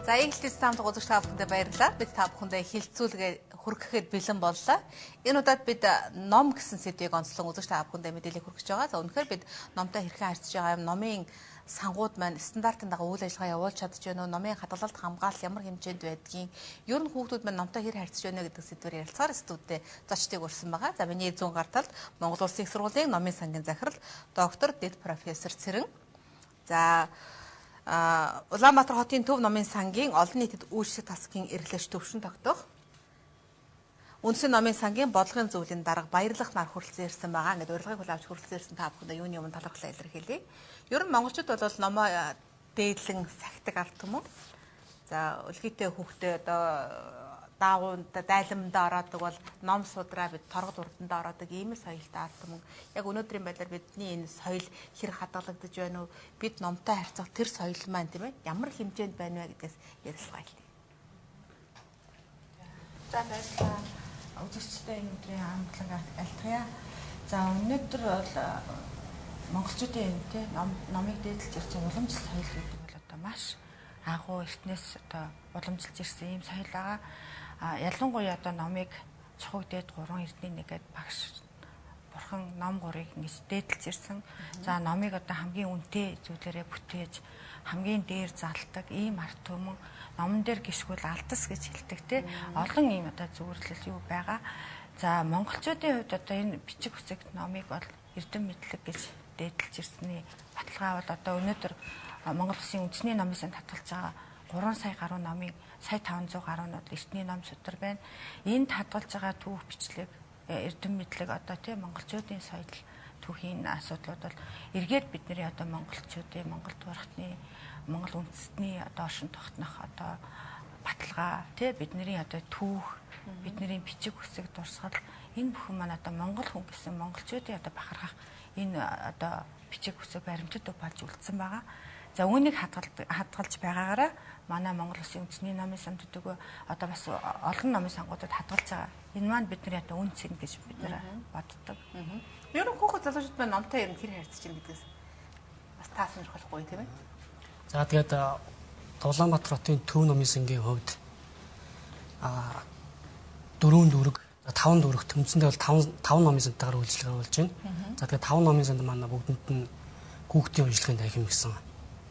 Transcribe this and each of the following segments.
За EagleTV самт үзэгч та бүхэндээ баярлалаа. Бид та бүхэндээ хэлэлцүүлгээ хүргэхэд бэлэн боллоо. Энэ удаад бид ном гэсэн сэдвийг онцлон үзэгч та бүхэндээ мэдээлэл хүргэж байгаа. За үнэхээр бид номтой хэрхэн харьцаж байгаа юм, номын сангууд маань стандартын дагуу үйл ажиллагаа явуулж чадж байна уу, номын хадгалалт хамгаалал ямар хэмжээнд байдгийг, ер нь хүүхдүүд маань номтой хэр харьцаж байна гэдэг сэдвээр ярилцахаар студид зочдыг урьсан байгаа. За миний зүүн гарталд Монгол Улсын их сургуулийн номын сангийн захирал доктор дэд профессор Цэрэн. За Улаанбаатар хотын төв номын сангийн олон нийтэд үйлчлэг тасгийн эрхлэгч төвшин тогтоох Үндсэн номын сангийн бодлогын зөвлөлийн дарга баярлах нар хүрэлцэн ирсэн байгаа. Ингээд урилгыг хүлээн авч хүрэлцэн ирсэн та бүхэндээ юуны өмнө талархлаа илэрхийлье. Ер нь монголчууд бол номоо дээдлэн сахидаг ард түмэн. За өлгийтэй хүүхдээ одоо даагуунд дайламдаа ороодаг бол ном судраа бид торгод урдандаа ороодаг ийм соёлтой ард түмэн. Яг өнөөдрийн байдлаар бидний энэ соёл хэр хадгалагдаж байна уу? Бид номтой харьцах тэр соёл маань тийм ээ ямар хэмжээнд байна вэ гэдгээс ярилцгаая. За баярлалаа. Үзэгчдээ энэ өдрийн амтлаг альтгая. За өнөөдөр бол монголчуудын энэ номыг дээдлж ирсэн уламжлал соёл гэдэг бол одоо маш агуу эртнээс одоо уламжилж ирсэн ийм соёл байгаа. Ялангуяа одоо номыг цохог дээд 3 эрдний нэгэд багш бурхан ном 3-ыг ингэж дээдлж ирсэн. За номыг одоо хамгийн үнэтэй зүйлээрээ бүтээж хамгийн дээр залдаг ийм арт түмэн номон дээр гიშгүүл алдас гэж хэлдэг те олон ийм одоо зөвөрлөл юу байгаа. За монголчуудын хувьд одоо энэ бичиг үсэг номыг бол эрдэм мэдлэг гэж дээдлж ирсний баталгаа бол одоо өнөөдөр Монгол Улсын үндэсний номын санд татгалж байгаа 3 сая гаруй номын сая 500 гаруй нь эртний ном судар байна. Энд хадгалж байгаа түүх бичлэг эрдэм мэдлэг одоо тийм монголчуудын соёл түүхийн асуудлууд бол эргээд бидний одоо монголчуудын Монгол дурхтны Монгол үндэстний одоо оршин тогтнох одоо баталгаа тий бидний одоо түүх бидний бичиг үсэг дурсгал энэ бүхэн маань одоо монгол хүн гэсэн монголчуудын одоо бахархах энэ одоо бичиг үсэг баримтад болж үлдсэн байгаа. За үүнийг хадгалж байгаагаараа манай Монгол Улсын үндэсний номын санд гэдэг одоо бас олон номын сангуудад хадгалж байгаа. Энэ маань бидний одоо үн цэн гэж бид нэр боддог. Ер нь хүүхэд залуучууд маань номтой ер нь хэр харьцаж байна гэдгээс бас таас сонирхолтой тийм ээ. За тэгээд Улаанбаатар хотын төв номын сангийн хувьд 4 дүрэг 5 дүрэгт үндсэндээ бол 5 номын сантайгаар үйлчлэгээ болж байна. За тэгээд 5 номын санд манай бүгдэнд нь хүүхдийн уншлагын танхим гэсэн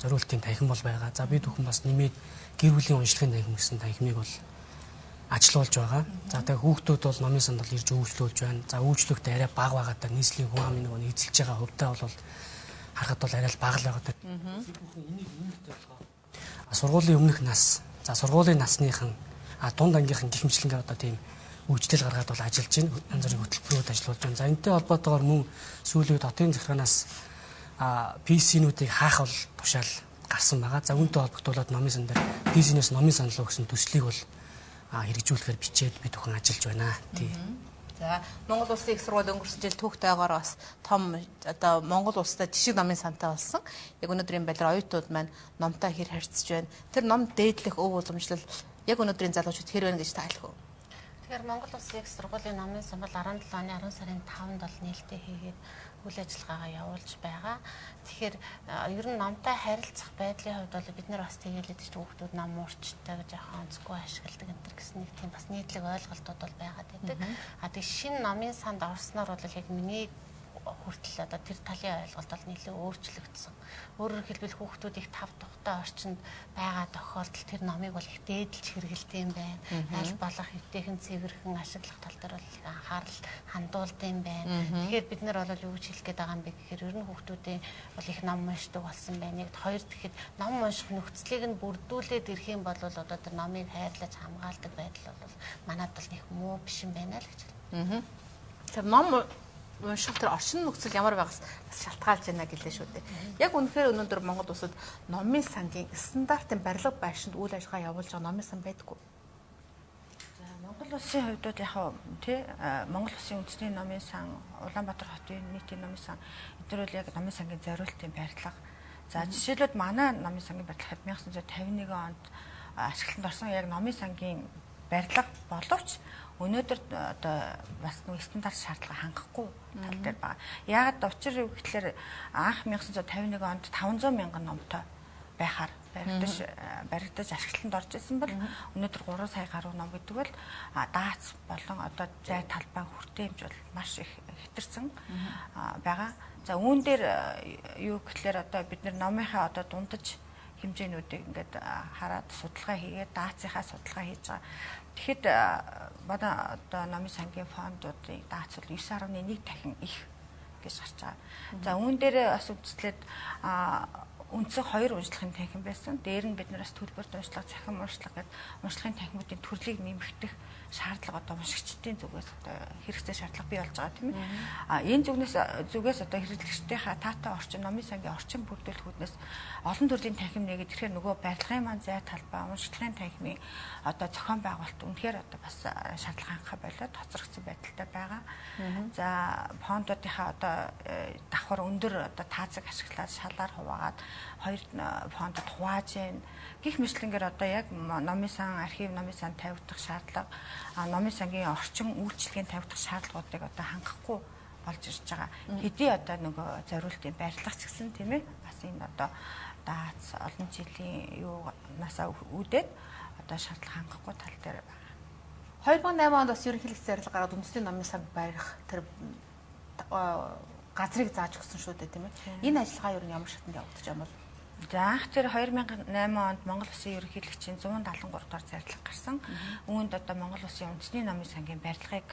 зориултын танхим бол байгаа. За бид бүхэн бас нэмээд гэр бүлийн уншлагын танхим гэсэн танхимыг бол ажилуулж байгаа. За тэгээд хүүхдүүд бол номын санд бол ирж өвчлүүлж байна. За өвчлөхтэй арай бага байгаадаа нийслэлийн хүн амын нэг эзэлж байгаа хувьтай бол харахад бол арай л бага л байгаа. Сургуулийн өмнөх нас, за сургуулийн насныхан дунд ангийнхан гих мэтлэнгээр одоо тийм үйлчлэл гаргаад бол ажиллаж байна. Янз бүрийн хөтөлбөрүүд ажиллуулж байна. За энэтэй холбоотойгоор мөн сүүлийн үед хотын захиранаас PC-нүүдийг хаах бол тушаал гарсан байгаа. За үүнтэй холбогдуулаад номын сан дээр PC-нээс номын санал өгсөн төслийг бол хэрэгжүүлэхээр бичээд бид бүхэн ажиллаж байна. Тий. За Монгол Улсын их сургууль өнгөрсөн жил түүхтэйгээр бас том одоо Монгол улстай жишг номын сантай болсон. Яг өнөөдрийн байдлаар оюутнууд маань номтой хэр харьцаж байна. Тэр ном дээдлэх өв уламжлал яг өнөөдрийн залуучууд хэр байна гэж таалах уу? Тэгэхээр Монгол Улсын их сургуулийн номын сан бол 17 оны 10 сарын 5-нд бол нээлттэй хийгээд үйл ажиллагаагаа явуулж байгаа. Тэгэхээр ер нь номтой харилцах байдлын хувьд бол бид нар бас тэгэлээд ч хүүхдүүд ном уурчтай гэж яхан онцгүй ашигладаг энэ гэсэн нэг тийм бас нийтлэг ойлголтууд бол байгаад байдаг. Тэгээ шинэ номын санд орсноор бол яг миний хүртэл одоо тэр талын ойлголт бол нэлээд өөрчлөгдсөн. Өөрөөр хэлбэл хүүхдүүд их тав тухтай орчинд байгаа тохиолдолд тэр номыг бол их дээдлж хэрэгэлдэм байна. Аль болох эвтэйхэн цэвэрхэн ашиглах тал дээр бол анхаарал хандуулдсан байна. Тэгэхээр бид нар бол юу гэж хэлэх гээд байгаа юм бэ гэхээр ер нь хүүхдүүдийн бол их ном уншдаг болсон байна. Яг хоёр тэгэхэд ном унших нөхцөлийг нь бүрдүүлээд ирэх юм бол одоо тэр номыг хайрлаж хамгаалдаг байдал бол манайд бол нэг муу биш юм байна л гэж хэлээ. Тэр ном унших тэр орчин нөхцөл ямар байгаас шалтгаалж байна гэлээ шүү дээ. Яг үнэхээр өнөөдөр Монгол улсад номын сангийн стандартын барилга байшинд үйл ажиллагаа явуулж байгаа номын сан байдаггүй. За Монгол улсын хувьд яг тий Монгол улсын үндэсний номын сан, Улаанбаатар хотын нийтийн номын сан эдгээр бол яг номын сангийн зориултын барилга. За жишээлбэл манай номын сангийн барилга 1951 онд ашиглалтанд орсон яг номын сангийн барилга боловч өнөөдөр одоо бас нэг стандарт шаардлага хангахгүй тал дээр байгаа. Яагаад учир юу гэхээр анх 1951 онд 500 мянган номтой байхаар баригдаж ашиглалтанд орж исэн бол өнөөдөр 3 сая гаруй ном гэдэг бол даац болон одоо зай талбай хүртээмж бол маш их хэтэрсэн байгаа. За үүн дээр юу гэхэлэр одоо бид нар номынхаа одоо дундаж хэмжээнүүдийг ингээд хараад судалгаа хийгээд даацынхаа судалгаа хийж байгаа. Тэгэхэд манай одоо номын сангийн фондуудын даац бол 9.1 дахин их гэж гарч байгаа. За үүн дээр бас үзлээд үндсэн 2 уншлагын танхим байсан. Дээр нь бид нараас төлбөрт уншлага, цахим уншлага гэдэг уншлагын танхимуудын төрлийг нэмэгдэх шаардлага одоо уншигчдын зүгээс одоо хэрэгцээ шаардлага бий болж байгаа тийм ээ. Энэ зүгээс одоо хэрэглэгчдийнхаа таатай орчин, номын сангийн орчин бүрдүүлэхүүднээс олон төрлийн танхим нэгээд ирэхээр нөгөө барилгын маань зай талбай, уншлагын танхимын одоо зохион байгуулалт үнэхээр одоо бас шаардлага хангах болоод хоцрогдсон байдалтай байгаа. За фондуудынхаа одоо давхар өндөр одоо таацыг ашиглаад шалаар хуваагаад 2 фондод хувааж байна. Гэх мэтлэнгээр одоо яг номын сан, архив номын сан тавигдах шаардлага, номын сангийн орчин үйлчлэгийн тавигдах шаардлагуудыг одоо хангахгүй болж ирж байгаа. Хэдий одоо нөгөө зориултын барилгач гэсэн тийм ээ бас энэ одоо даац олон жилийн юунасаа үүдээд одоо шаардлага хангахгүй тал дээр байгаа. 2008 онд бас ерөнхийлөгч зарлага гараад үндэсний номын санг барих тэр газрыг зааж өгсөн шүү дээ тийм ээ. Энэ ажиллагаа ер нь ямар шатнд явагдаж байгаа юм бол? За анх тэр 2008 онд Монгол Улсын ерөнхийлөгчийн 173 дугаар зарлага гарсан. Үүнд одоо Монгол Улсын үндэсний номын сангийн барилгыг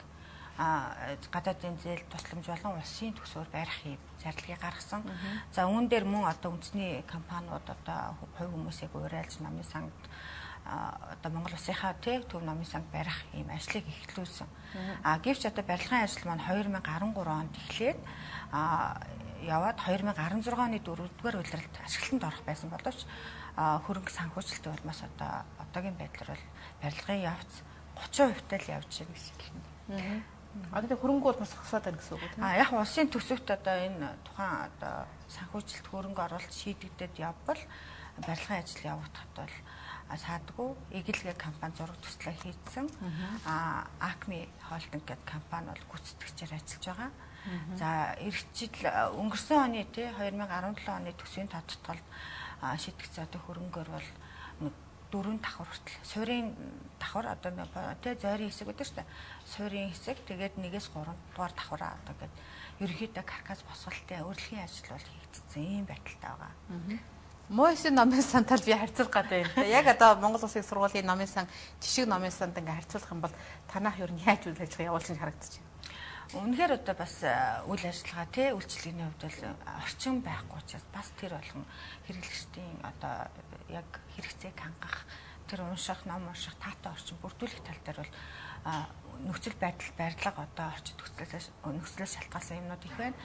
гадаадын зээл тусламж болон улсын төсвөөр барих юм зарлагыг гаргасан. За үүн дээр мөн одоо үндэсний компаниуд одоо хувь хүмүүсийг уриалж номын сангд одоо Монгол Улсынхаа төв номын санг барих ийм ажлыг эхлүүлсэн. Гэвч одоо барилгын ажил маань 2013 онд эхлээд яваад 2016 оны 4-р улиралд ашиглалтанд орох байсан боловч хөрөнгө санхүүжилтийн улмаас одоо одоогийн байдлаар бол барилгын явц 30% л явж байна гэсэн хэлнэ. Одоо хөрөнгө улмаас зогсоод байна гэсэн үг үү? Яг улсын төсөвт одоо энэ тухайн одоо санхүүжилт хөрөнгө оруулалт шийдэгдээд явбал барилгын ажил явагдахад бол саадгүй EagleTV компани зураг туслаа хийсэн. Acme Holding гэдэг компани бол гүйцэтгэгчээр ажиллаж байгаа. За эх жил өнгөрсөн оны 2017 оны төсвийн тодтолд шийдэгдсэн одоо хөрөнгөөр бол 4 давхар хүртэл суурийн давхар одоо зойрын хэсэг гэдэг шүү дээ. Суурийн хэсэг тэгээд 1-3 дугаар давхараа одоо гээд ерөнхийдөө каркас босголтын урилгын ажил бол хийгдсэн ийм байдалтай байгаа. Мойсын номын сантал би харьцуулах гэдэг юм. Яг одоо Монгол Улсын сургуулийн номын сан, жишг номын санд ингээ харьцуулах юм бол танах ер нь яаж үйл ажиллагаа явуулж харагдаж байна? Үнэхээр одоо бас үйл ажиллагаа үйлчлэгийн хувьд бол орчин байхгүй учраас бас тэр болгон хэрэглэгчдийн одоо яг хэрэгцээг хангах, тэр унших, ном унших, таатай орчин бүрдүүлэх тал дээр бол нөхцөл барилга одоо орчид нөхцөлөөс шалтгаалсан юмнууд их байна.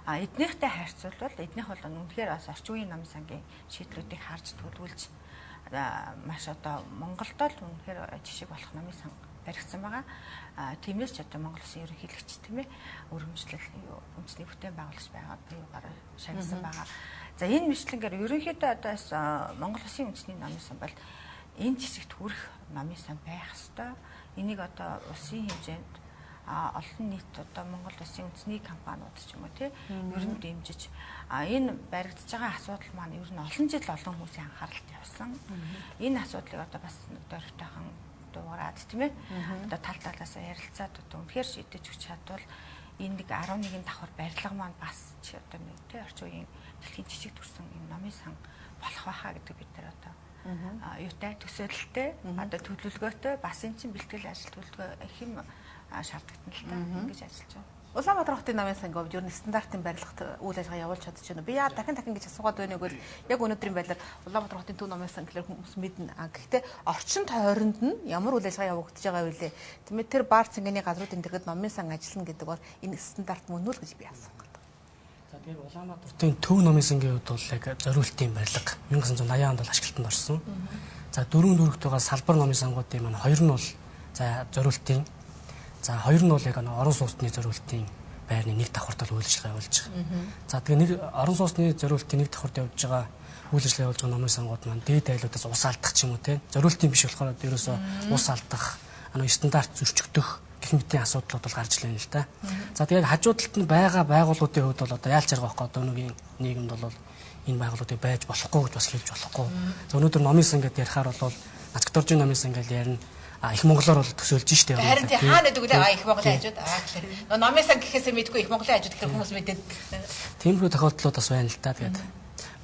Эднийхтэй харьцуулбал эднийх бол үнэхээр бас орчин үеийн номын сангийн шийдлүүдийг харж төлөвлөж маш одоо Монголд л үнэхээр жишг болох номын сан баригдсан байгаа. Тиймээс ч одоо Монгол Улсын ерөнхийлөгч тийм ээ өргөмжлөл үндэсний бүтээн байгуулагч байгаа биегаар шагнасан байгаа. За энэ мэтлэнгээр ерөнхийдөө одоос Монгол Улсын үндэсний номын сан бол энэ жишгт хүрэх номын сан байх ёстой. Энийг одоо улсын хэмжээнд олон нийт одоо Монгол Улсын үндэсний компаниуд ч юм уу тий ер нь дэмжиж энэ баригдаж байгаа асуудал маань ер нь олон жил олон хүмүүсийн анхааралд явсан. Энэ асуудлыг одоо бас дөрвтойхон дуурайд тийм ээ одоо тал талаас ярилцаад одоо үнэхээр шийдэж өгч чадвал энэ нэг 11 давхар барилга маань бас чи одоо нэг тий орчин үеийн дэлхийн жижиг төрсэн юм номын сан болох байхаа гэдэг бид нар одоо юутай төсөөлөлтэй одоо төлөвлөгөөтэй бас энэ чинь бэлтгэл ажил төлөвлөгөө их юм шаардлагатай л та ингэж ажиллаж байгаа. Улаанбаатар хотын намын сангийн хувьд ер нь стандартын барилгат үйл ажиллагаа явуулж чадж байна. Би яа дахин гэж асуугаад байна гэвэл яг өнөөдрийн байдлаар Улаанбаатар хотын төв намын сан гэхэлэр хүмүүс мэднэ. Гэхдээ орчин тойронд нь ямар үйл ажиллагаа явагдаж байгаа вэ? Тиймээ тэр бар цэнгэний газруудын дэргэд намын сан ажиллана гэдэг бол энэ стандарт мөн үү гэж би асуусан. За тэгээд Улаанбаатарын төв намын сангийн хувьд бол яг зориултын барилга 1980 онд бол ашиглалтанд орсон. За 4 дөрөвтэйгээ салбар намын сангуудын маань 2 нь бол за зориултын за 2 нь бол яг орон сууцны зориултын байрны нэг давхартал үйл ажиллагаа явуулж байгаа. За тэгээ нэг орон сууцны зориултын нэг давхарт явуулж байгаа үйл ажиллагаа явуулж байгаа номын сангууд маань дээд айлуудаас ус алдах ч юм уу те зориултын биш болохоор ерөөсөө ус алдах стандарт зөрчигдөх гэх мэтийн асуудлууд бол гарч ирсэн л да. За тэгээд хажуу талд нь байгаа байгууллагуудын хувьд бол одоо яалч байгаа байхгүй одоо өнөөгийн нийгэмд бол энэ байгууллагуудыг байж болохгүй гэж бас хэлж болохгүй. За өнөөдөр номын сан гэдээ ярихаар бол Нацгтуржийн номын сан гэж ярина. Их Монголоор бол төсөөлж штэ. Харин тий хаана гэдэг үлээ их Монголын хажууд тэгэхээр номын сан гэхээсээ мэдгүй их Монголын хажууд гэхээр хүмүүс мэдээд тиймэрхүү тохиолдлууд бас байна л да. Тэгээд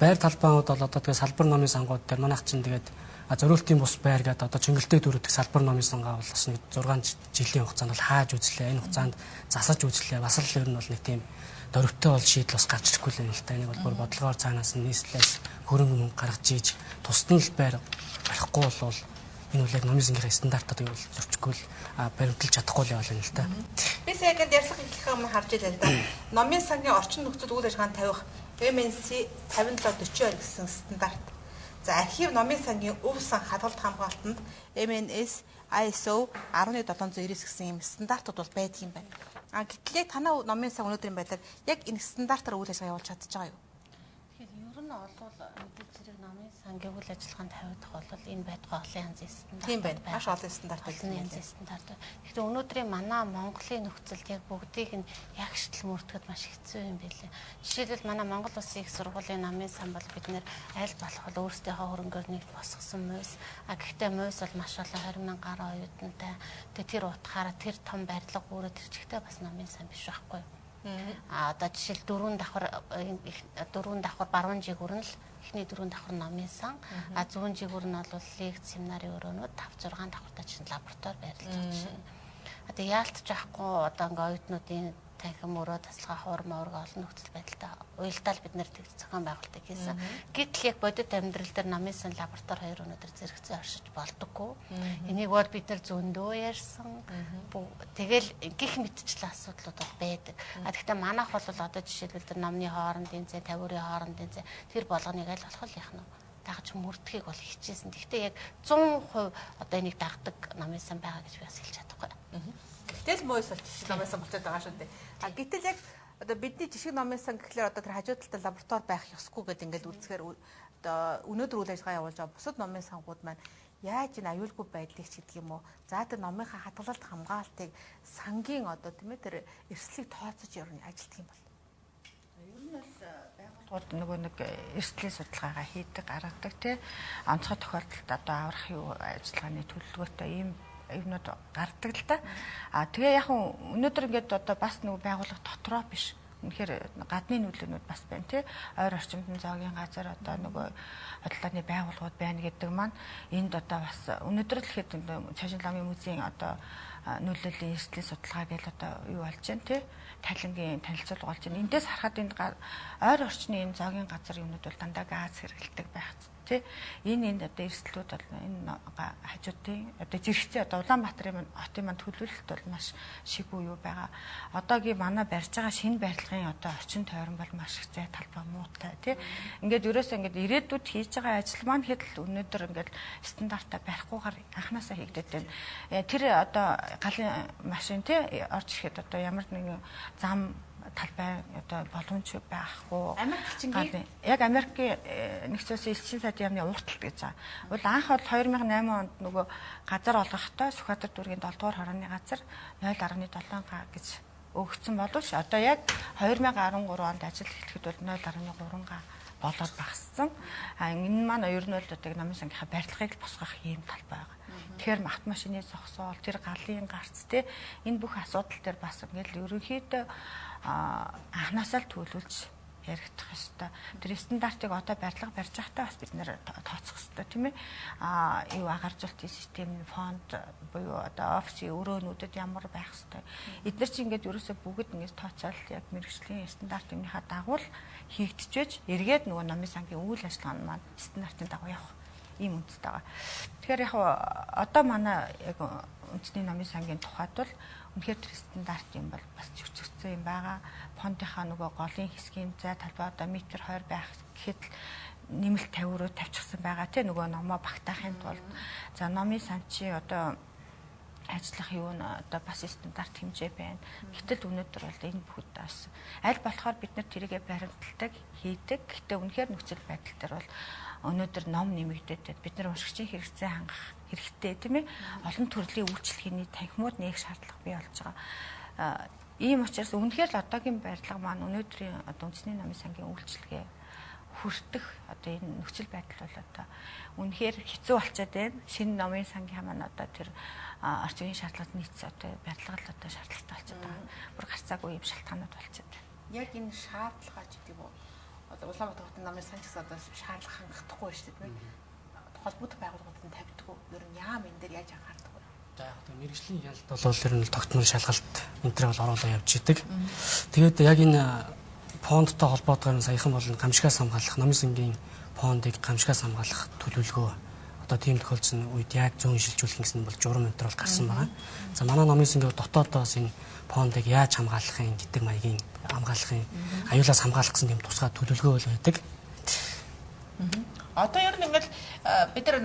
байр талбайнууд бол одоо тэгээд салбар номын сангууд дээр манайх чинь тэгээд зориултын бус байр гэдэг одоо чөнгэлтэй дөрөвдөг салбар номын сангаа бол бас 6 жилийн хугацаанд бол хааж үзлээ. Энэ хугацаанд засаж үзлээ. Бас л ер нь бол нэг тийм дөрөвтэй бол шийдэл бас гарч ирэхгүй л юм л да. Энийг бол бүр бодлогоор цаанаас нь нийслэлээс хөрөнгө мөнгө гаргаж ийж тусдан л байр барихгүй бол энэ үл яг номын сангийнхаа стандартад юу зөрчихгүй л баримталж чадахгүй л яваал юм л да. Би сая яг ярьсан хэлхээ өмнө харж байлаа л да. Номын сангийн орчин нөхцөл үйл ажиллагаанд тавих MNC 5742 гэсэн стандарт. За архив номын сангийн өв сан хадгалт хамгаалтанд MNS ISO 11799 гэсэн юм стандартууд бол байдаг юм байна. Гэтэл яг танай номын сан өнөөдрийн байдлаар яг энэ стандартаар үйл ажиллагаа явуулж чадчих байгаа юу? Тэгэхээр ер нь олвол мэдээж зэрэг номын сангийн үйл ажиллагаанд тавигдах бол энэ байтугай олон янзын стандарт. Тийм байна. Маш олон стандарт байна. Янзын стандарт. Тэгэхээр өнөөдрийн манай Монголын нөхцөлд яг бүгдийг нь ягштал мөрдөхөд маш хэцүү юм байлээ. Жишээлбэл манай Монгол Улсын их сургуулийн номын сан бол бид нэр аль болох өөрсдийнхөө хөрөнгөөр нэг босгосон мөс. Гэхдээ мөс бол маш олон 20,000 гаруй оюутантай. Тэгээ тэр утгаараа тэр том барилга бүрээд ирчихтэй бас номын сан биш байхгүй юу? Одоо жишээл 4 давхар баруун жигүүр нь л эхний 4 давхар номын сан, зүүн жигүүр нь бол лекц семинарын өрөөнүүд 5 6 давхартай чинь лаборатори байрлаж байгаа жишээ. Одоо яалтж байхгүй одоо ингээ оюутнуудын танхим өрөө таслага хуурмаа урга олон нөхцөл байдалтай уялдаа бид нэр тэг зохион байгуулалтыг хийсэн. Гэтэл яг бодит амьдрал дээр номын сан лаборатори 2 өнөдөр зэрэгцээ оршиж болдоггүй. Энийг бол бид нэр зөндөө ярьсан. Тэгэл гих мэтчлэн асуудлууд бол байдаг. Гэхдээ манайх бол одоо жишээлбэл тэр номны хоорондын зэ, тавиурын хоорондын зэ тэр болгоныг аль болох л яах нь дагж мөрдөхийг бол хичээсэн. Гэхдээ яг 100% одоо энийг дагдаг номын сан байгаа гэж би бас хэлж чадахгүй. Гэтэл мөс бол жишг номын сан болчиход байгаа шүү дээ. Гэтэл яг одоо бидний жишг номын сан гэхлээр одоо тэр хажуу талд лаборатори байх ёсгүй гэдэг ингээд үзэхээр одоо өнөөдөр үйл ажиллагаа явуулж байгаа бусад номын сангууд маань яаж энэ аюулгүй байдлыг ч гэдэг юм уу. За тэр номынхаа хадгалалт хамгаалтыг сангийн одоо тийм ээ тэр эрсдлийг тооцож явуулна ажилтдаг юм бол. Ер нь бол байгууллагууд нөгөө нэг эрсдлийн судалгаагаа хийдэг, гаргадаг тий. Онцгой тохиолдолд одоо аврах юу ажиллагааны төлөвлөгөөтэй ийм юмнууд гардаг л да. Тэгээ яг өнөөдөр ингээд одоо бас нөгөө байгууллага дотроо биш. Үнэхээр гадны нөлөөнүүд бас байна тий. Ойр орчимд зоогийн газар одоо нөгөө бодлооны байгууллагууд байна гэдэг маань энд одоо бас өнөөдөр л ихэд цаашин ламын музейн одоо нөлөөлийн эрсдлийн судалгаа гэж одоо юу болж байна тий. Талингийн танилцуулга болж байна. Эндээс харахад энд ойр орчны энэ зоогийн газар юмнууд бол дандаа газ хэрэглэдэг байх. Энэ одоо эрсдлүүд бол энэ хажуудын одоо зэрэгцээ одоо Улаанбаатарын хотын маань төлөвлөлт бол маш шигүү юу байгаа. Одоогийн манай барьж байгаа шинэ барилгын одоо орчин тойрон бол маш их зай талбай муутай тий. Ингээд ерөөсөө ингээд ирээдүйд хийж байгаа ажил маань хэд л өнөөдөр ингээд стандартаа барихгүйгээр анханасаа хийгдээд байна. Тэр одоо галын машин тий орж ирэхэд одоо ямар нэгэн зам талбай одоо боломж байхгүй. Америкчингийн яг Америкийн нэгдсэн улсын элчин сайдын яамны урталт гэж байгаа. Бол анх бол 2008 онд нөгөө газар олгохдоо Сүхбаатар дүүргийн 7 дугаар хорооны газар 0.7 га гэж өгсөн боловч одоо яг 2013 онд ажил эхлэхэд бол 0.3 га болоод багассан. Энэ маань ер нь бол одоо номын сангийнхаа барилгыг л босгох юм талбай байгаа. Тэгэхээр махт машины зогсоол, тэр галын гарц те энэ бүх асуудал дээр бас ингээл ерөнхийдөө анханасаа л төлөвлөж яригдах ёстой. Тэр стандартыг одоо барилга барьж байхдаа бас бид нэр тооцох ёстой тийм ээ. Юу агаржуулалтын системийн фонд буюу одоо офисын өрөөнүүдэд ямар байх ёстой. Эдгээр чинь ингээд ерөөсөө бүгд ингээд тооцоол яг мэргэжлийн стандартынхаа дагуу хийгдчихэж эргээд нөгөө номын сангийн үйл ажиллагаа маань стандартын дагуу явах ийм үндэстэй байгаа. Тэгэхээр яг одоо манай яг үндэсний номын сангийн тухайд бол үнэхээр тэр стандарт юм бол бас зөвцөгцсөн юм байгаа. Фондынхаа нөгөө голын хэсгийн зай талбай одоо метр 20 байх гэхэд нэмэлт 50 өрөө тавьчихсан байгаа тийм нөгөө номоо багтаахын тулд. За номын сан чи одоо ажиллах юу н одоо бас стандарт хэмжээ байна. Гэтэл өнөөдөр бол энэ бүхэд бас аль болохоор бид нар тэрийгэ баримталдаг хийдэг. Гэхдээ үнэхээр нөхцөл байдал дээр бол өнөөдөр ном нэмэгдээд бид нар уншигчийн хэрэгцээ хангах хэрэгтэй тийм ээ. Олон төрлийн үйлчлэгээний танхимууд нээх шаардлага бий болж байгаа. Ийм учраас үнэхээр л одоогийн барилга маань өнөөдрийн одоо үндэсний номын сангийн үйлчлэгээ хүртэх одоо энэ нөхцөл байдал бол одоо үнэхээр хэцүү болчиход байна. Шинэ номын сангийн маань одоо тэр орчин үеийн шаардлагад нийцсэн одоо барилгал одоо шаардлагатай болчиход байгаа. Бүр гарцаагүй юм шалтгаанууд болчиход байна. Яг энэ шаардлага ч гэдэг юм. Одоо Улаанбаатар хотын номын сан гэсэн одоо шаардлага хангахгүй шүү дээ. Холбоотой байгууллагууд нь тавьдаггүй. Ер нь яам энэ дээр яаж анхаардаг вэ? За яг одоо мэрэгжлийн ялд бол ер нь тогтмол шалгалт энэ төр бол оруулаа явж идэг. Тэгээд яг энэ фондтой холбоотойгоор саяхан бол гамшигаас хамгаалах номын сангийн фондыг гамшигаас хамгаалах төлөвлөгөө одоо тийм тохиолдсон үед яг зөөн шилжүүлэх гэсэн бол журам энэ төр бол гарсан байгаа. За манай номын сангийн дотоодоос энэ фондыг яаж хамгаалахын гэдэг маягийн хамгаалахын аюулаас хамгаалах гэсэн тийм тусгай төлөвлөгөө бол байдаг. Одоо ер нь ингээл бид нар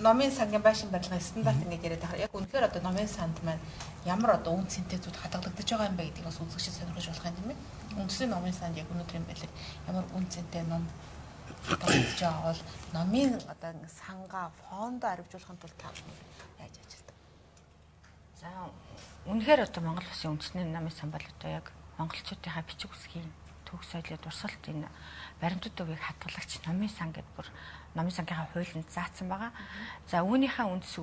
номын сангийн байшин барилгын стандарт ингэж яриад байгаа. Яг үнэхээр одоо номын санд маань ямар одоо үн цэнтэй зүйл хадгалагдаж байгаа юм бэ гэдгийг бас үзэгчид сонирхож болох юм тийм ээ. Үндэсний номын санд яг өнөөдрийн байдлаар ямар үн цэнтэй ном хадгалагдаж байгаа бол номын одоо сангаа фондо арвижуулахын тулд та яаж ажилладаг? За үнэхээр одоо Монгол Улсын үндэсний номын сан бол одоо яг монголчуудынхаа бичиг үсгийн төгс соёлын дурсгалт энэ баримтат өвийг хадгалагч номын сан гэдэг бүр номын сангийнхаа хуулинд заасан байгаа. За үүнийхээ үндэс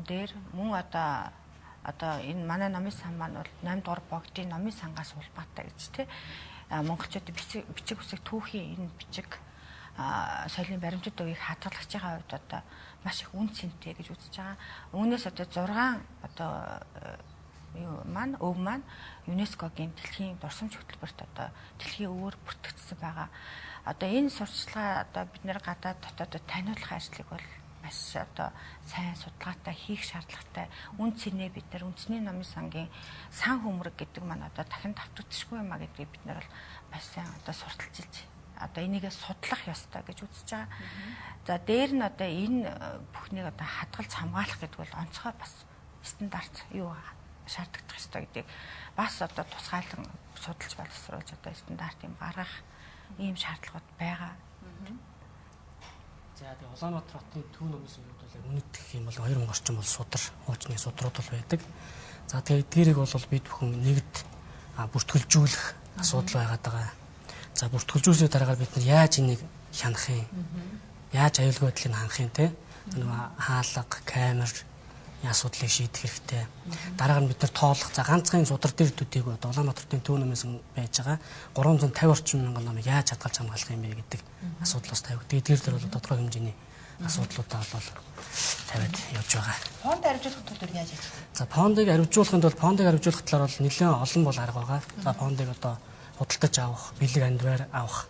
дээр мөн одоо энэ манай номын сан маань бол 8 дугаар богдын номын сангаас улбаатай гэж тий. Монголчуудын бичиг үсэг түүхийн энэ бичиг соёлын баримтат өвийг хадгалагч байгаа хувьд одоо маш их үн цэнтэй гэж үзэж байгаа. Үүнээс одоо 6 одоо өв маань ЮНЕСКОгийн дэлхийн дурсамж хөтөлбөрт одоо дэлхийн өвөөр бүртгэгдсэн байгаа. Одоо энэ сурталчилгаа одоо бид нэр гадаад дотоодод таниулах ажлыг бол маш одоо сайн судалгаатай хийх шаардлагатай. Үн цэнээ бид нар үндэсний номын сангийн сан хөмрөг гэдэг маань одоо дахин давтагдчихгүй юм а гэдгийг бид нар бол маш сайн одоо сурталчилж одоо энийгээ судлах ёстой гэж үзэж байгаа. За дээр нь одоо энэ бүхнийг одоо хадгалж хамгаалах гэдэг бол онцгой бас стандарт юу шаардлагатай ёстой гэдгийг бас одоо тусгайлан судалж боловсруулж одоо стандарт юм гаргах ийм шаардлагууд байгаа. За тэгээ Улаанбаатар хотын төв номын сангийн бол үнэт гэх юм бол 2000 орчим бол судар, хуучны судрууд бол байдаг. За тэгээ тэрийг бол бид бүхэн нэгд бүртгүүлжүүлэх асуудал байгаад байгаа. За бүртгүүлжүүлсний дараагаар бид нар яаж энийг хянах юм? Яаж аюулгүй байдлыг хангах юм те? Нөгөө хаалга, камер асуудлыг шийдэх хэрэгтэй. Дараа нь бид нар тоолох. За ганцхан судар дээр төдийгүй одоо Улаанбаатарын төв номын сан байж байгаа 350 орчим мянган номыг яаж хадгалж хамгаалах юм бэ гэдэг асуудал бас тавигд. Тэр дээр бол тодорхой хэмжээний асуудлуудаа бол тавиад явж байгаа. Фонд арвижуулах тул яаж ажиллах? За фондыг арвижуулахын тулд фондыг арвижуулах талаар бол нэлээд олон бол арга байгаа. За фондыг одоо худалдаж авах, бэлэг андваар авах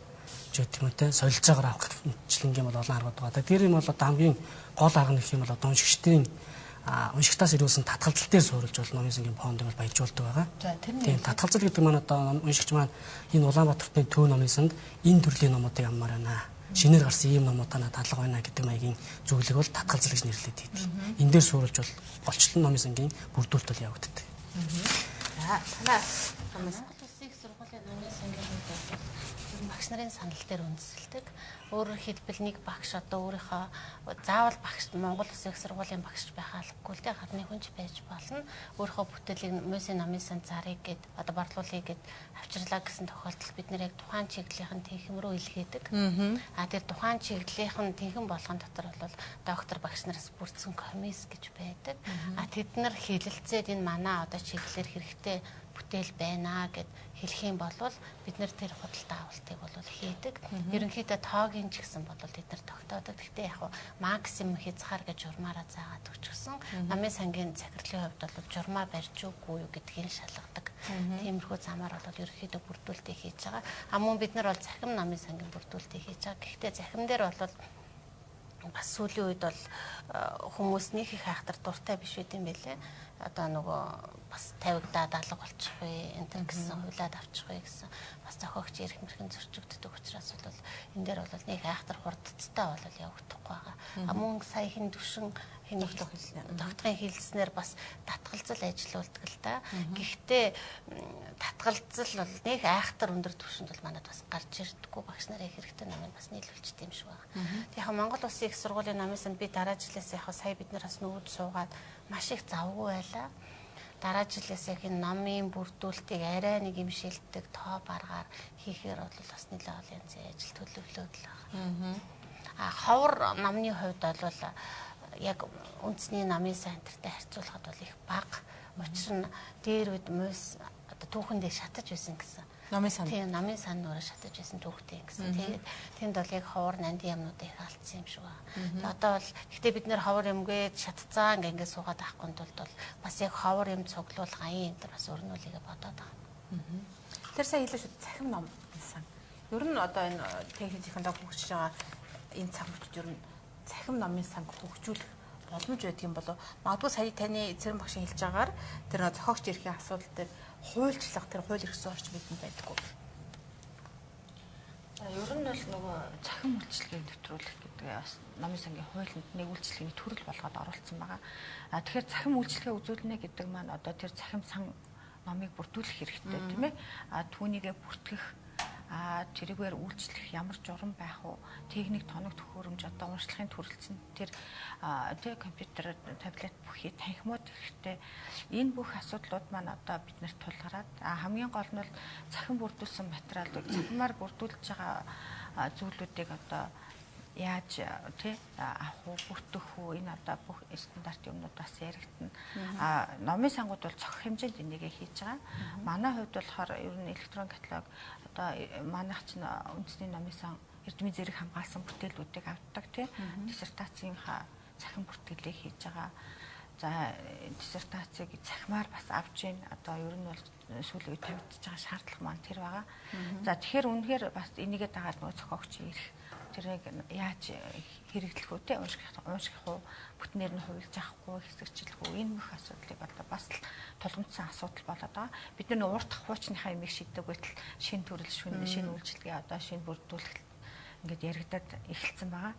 гэдэг юм те солилцоогоор авах гэмчлэнгийн бол олон аргууд байгаа. Тэр юм бол одоо хамгийн гол арга нэх юм бол одоо уншигчдын уншигтаас ирүүлсэн татгалзал дээр суурилж бол номын сангийн фондыг бол баяжуулдаг байгаа. Тийм татгалзал гэдэг маань одоо уншигч маань энэ Улаанбаатарын төв номын санд энэ төрлийн номуудыг аммаар байна. Шинээр гарсан ийм номуудаа тадлага байна гэдэг маягийн зөвлөг бол татгалзал гэж нэрлэдэг тийм. Энэ дээр суурилж бол голчлон номын сангийн бүрдүүлэлт бол явагддаг. Танаа Монгол Улсын их сургуулийн номын сангийн хувьд багш нарын санал дээр үндэслэдэг. Өөрөөр хэлбэл нэг багш одоо өөрийнхөө заавал багш Монгол Улсын их сургуулийн багш байх албагүй л дээ гадны хүнч байж болно. Өөрийнхөө бүтээлийг мөсийн номын сан зарыг гээд одоо борлуулъя гээд авчирлаа гэсэн тохиолдолд бид нэр яг тухайн чиглэлийн тэнхэм рүү илгээдэг. Тэр тухайн чиглэлийн тэнхэм болгон дотор бол доктор багш нараас бүрдсэн комисс гэж байдаг. Тэд нар хэлэлцээд энэ манай одоо чиглэлээр хэрэгтэй бүтээл байна гэд хэлэх юм бол бид нэр тэр худалдаа авалтыг бол хийдэг. Ерөнхийдөө тоогийн ч гэсэн бол бид нар тогтоодог. Гэхдээ яг максимум хязгаар гэж журмаараа заагаад өгчихсөн. Намын сангийн захирлын хувьд бол журмаа барьж үгүй юу гэдгийг шалгадаг. Тиймэрхүү замаар бол ерөнхийдөө бүрдүүлэлтийг хийж байгаа. Мөн бид нар бол захим намын сангийн бүрдүүлэлтийг хийж байгаа. Гэхдээ захим дээр бол бас сүүлийн үед бол хүмүүс нэг их хайхтар дуртай биш үт юм байлээ. Одоо нөгөө бас тавигдаад алга болчих вэ энэ төр гэсэн хуйлаад авчих вэ гэсэн бас зохиогч ярих мэрхэн зөрчигддөг учраас бол энэ дээр бол нэг айхтар хурдцтай бол явагдахгүй байгаа. Мөн сая хин төвшин тогтхын хилцснээр бас татгалзал ажиллаулдаг л да. Гэхдээ татгалзал бол нэг айхтар өндөр төвшөнд бол манад бас гарч ирдэггүй багш нарын хэрэгтэй намайг бас нийлүүлчихдээ юм шиг байна. Яг Монгол Улсын их сургуулийн намын санд би дараа жилээс яг сая бид нар бас нүүд суугаад маш их завгүй байлаа. дараа жилээс яг энэ номын бүрдүүлэлтийг арай нэг юм шилдэг тоо баргаар хийхээр бол бас нэлээд олон янзын ажил төлөвлөд л байгаа. Ховор номны хувьд бол яг үндэсний намын сантртай харьцуулахад бол их бага. Учир нь дээр үед мөс одоо түүхэндээ шатаж байсан гэсэн. Номын сан. Тийм, номын сан нуураа шатаж байсан түүхтэй гэсэн. Тэгээд тэнд бол яг ховор нандин юмнууд их алдсан юм шиг байна. Тэгээд одоо бол гэхдээ бид нэр ховор юмгээ шатцаа ингээд суугаад авахгүй тулд бол бас яг ховор юм цуглуул гаян энэ бас өрнүүлэгээ бодоод байгаа. Тэр сая хэлээ шүү цахим ном сан. Ер нь одоо энэ техник технологи хөгжиж байгаа энэ цаг үеид ер нь цахим номын сан хөгжүүлэх боломж байдаг юм болов. Магадгүй сая таны эцэрэн багшийн хэлж байгаагаар тэр зохиогч эрхийн асуудал дээр хуульчлах тэр хууль эрх зүйн орчин бидэнд байдаггүй. Ер нь бол нөгөө цахим үйлчлэгийг нэвтрүүлэх гэдэг бас номын сангийн хуулинд нэг үйлчлэгийн төрөл болгоод оруулсан байгаа. Тэгэхээр цахим үйлчлэгээ үзүүлнэ гэдэг маань одоо тэр цахим сан номыг бүрдүүлэх хэрэгтэй тийм ээ. Түүнийгээ бүртгэх тэрийгээр үйлчлэх ямар журам байх уу, техник тоног төхөөрөмж одоо уншлахын төрөлцөн тэр компьютер, таблет бүхий танхимууд хэрэгтэй. Энэ бүх асуудлууд маань одоо биднэрт тулгараад хамгийн гол нь бол цахим бүрдүүлсэн материалыг цахимаар бүрдүүлж байгаа зүйлүүдийг одоо яаж авах уу, бүртгэх үү, энэ одоо бүх стандарт юмнууд бас яригдана. Номын сангууд бол цохих хэмжээнд энийгээ хийж байгаа. Манай хувьд болохоор ер нь электрон каталог одоо манайх чинь үндэсний номын сан эрдмийн зэрэг хамгаалсан бүтээлүүдийг авдаг диссертацийн цахим бүртгэлээ хийж байгаа. За диссертацийг цахимаар бас авч ийн одоо ер нь бол сүүлийн үед тавьчихж байгаа шаардлага маань тэр байгаа. За тэгэхээр үнэхээр бас энийгээ дагаад нөгөө зохиогч ирэх тэрийг яаж хэрэглэх үү те унших уу бүтнээр нь хувилж авахгүй хэсэгчлэх үү энэ бүх асуудлыг одоо бас тулгымдсан асуудал болоод байгаа. Бид нар урт хуучныхаа юмыг шийддэг байтал шинэ төрөл шинэ үйлчлэгээ одоо шинэ бүрдүүлэх ингээд яригадад эхэлсэн байгаа.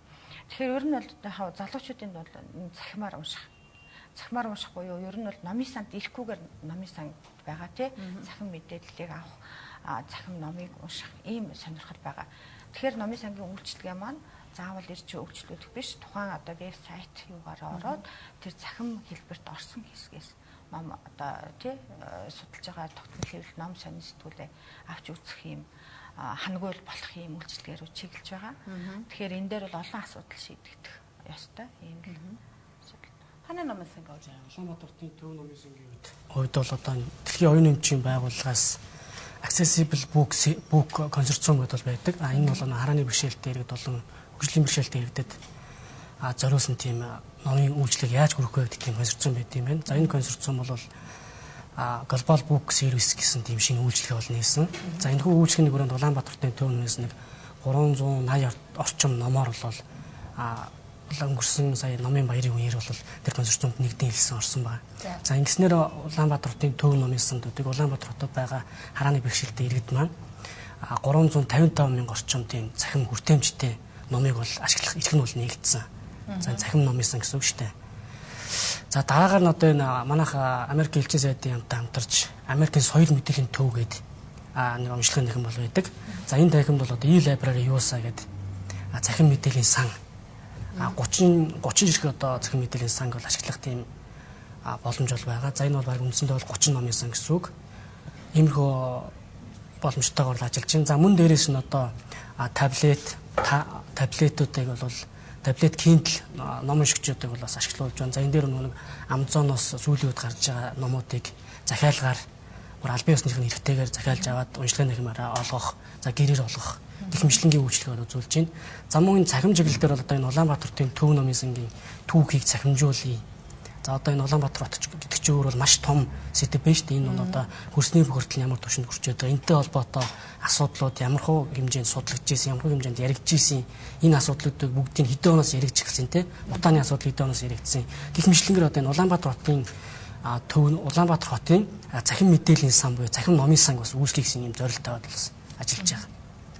Тэгэхээр ер нь бол залуучуудын бол цахимаар унших буюу ер нь бол номын санд ирэхгүйгээр номын сан байгаа тий цахим мэдээллийг авах цахим номыг унших ийм сонирхол байгаа. Тэгэхээр номын сангийн үйлчлэгээ маань заавал ирж өгчлүүлэх биш тухайн одоо вебсайт юугаараа ороод тэр цахим хэлбэрт орсон хэсгээс ном одоо судалж байгаа тогтмол хэвлэл ном сонин сэтгүүлээ авч үзэх юм хангуул болох юм үйлчлэгээр рүү чиглэж байгаа. Тэгэхээр энэ дээр бол олон асуудал шийдэгдэх ёстой юм л асуудал. Хана номын сангийн гэж Улаанбаатарын төв номын сангийн хувьд бол одоо дэлхийн оюун эмчийн байгууллагаас accessible book консорциум гэдэг бол байдаг. Энэ бол харааны бэрхшээлтэй иргэд болон хөгжлийн бэрхшээлтэй иргэдэд зориулсан тийм номын үйлчлэг яаж хүргэх вэ гэдэг тийм консорциум байт юм байна. За энэ консорциум бол Global Book Service гэсэн тийм шинэ үйлчлэгээ бол нээсэн. За энэ хүү үйлчлэгийн хүрээнд Улаанбаатарын төв номоос нэг 380 орчим номоор бол өнгөрсөн сая номын баярын үеэр бол тэр консорциумд нэгдэн хэлсэн орсон байна. За ингэснээр Улаанбаатарын төв номын сандуудыг Улаанбаатар хотод байгаа харааны бэрхшээлтэй иргэд маань 355 мянган орчим тийм цахим хүртээмжтэй номыг бол ашиглах эрх нь бол нэгдсэн. За цахим номын сан гэсэн үг шүү дээ. За дараагаар нь одоо энэ манайх Америк элчин сайдын хамтаа хамтарч Америкийн соёл мэдээллийн төв гэдэг нэг онцлогын танхим бол байдаг. За энэ танхимд бол одоо e-library USA гэдэг цахим мэдээллийн сан 30 жирхэг одоо цахим мэдээллийн санг бол ашиглах тийм боломж бол байгаа. За энэ бол баг үндсэндээ бол 30 номын сан гэсэн үг. Иймэрхүү боломжтойгоор ажиллаж байна. За мөн дээрээс нь одоо таблетуудыг бол таблет Kindle ном уншигчдыг бол бас ашиглуулж байна. За энэ дээр нэг Amazon-оос сүүлийн үед гарч байгаа номуудыг захиалгаар албан ёсныхын хэрэгтэйгээр захиалж аваад уншлагын нэрмээрээ олгох, за гэрээр олгох технэмжлэнгийн үйлчлэгээр үзүүлж байна. За мөн энэ цахим чиглэл дээр бол одоо энэ Улаанбаатарын төв номын сангийн түүхийг цахимжуулъя. За одоо энэ Улаанбаатар хот гэдэг чинь өөр бол маш том сэдэв байна шүү дээ. Энэ бол одоо хөрсний бохирдол ямар түвшинд хүрч байгаа. Энтэй холбоотой асуудлууд ямар хөө хэмжээнд судлагдж ирсэн, ямар хөө хэмжээнд яригдж ирсэн. Энэ асуудлуудыг бүгдийг хэдэн оноос яригдчихсэн те. Утааны асуудал хэдэн оноос яригдсан. Гэх мэтлэнгээр одоо энэ Улаанбаатар хотын Улаанбаатар хотын цахим мэдээллийн сан буюу цахим номын сан бас үүсгэх гэсэн юм зорилттой бас ажиллаж байгаа.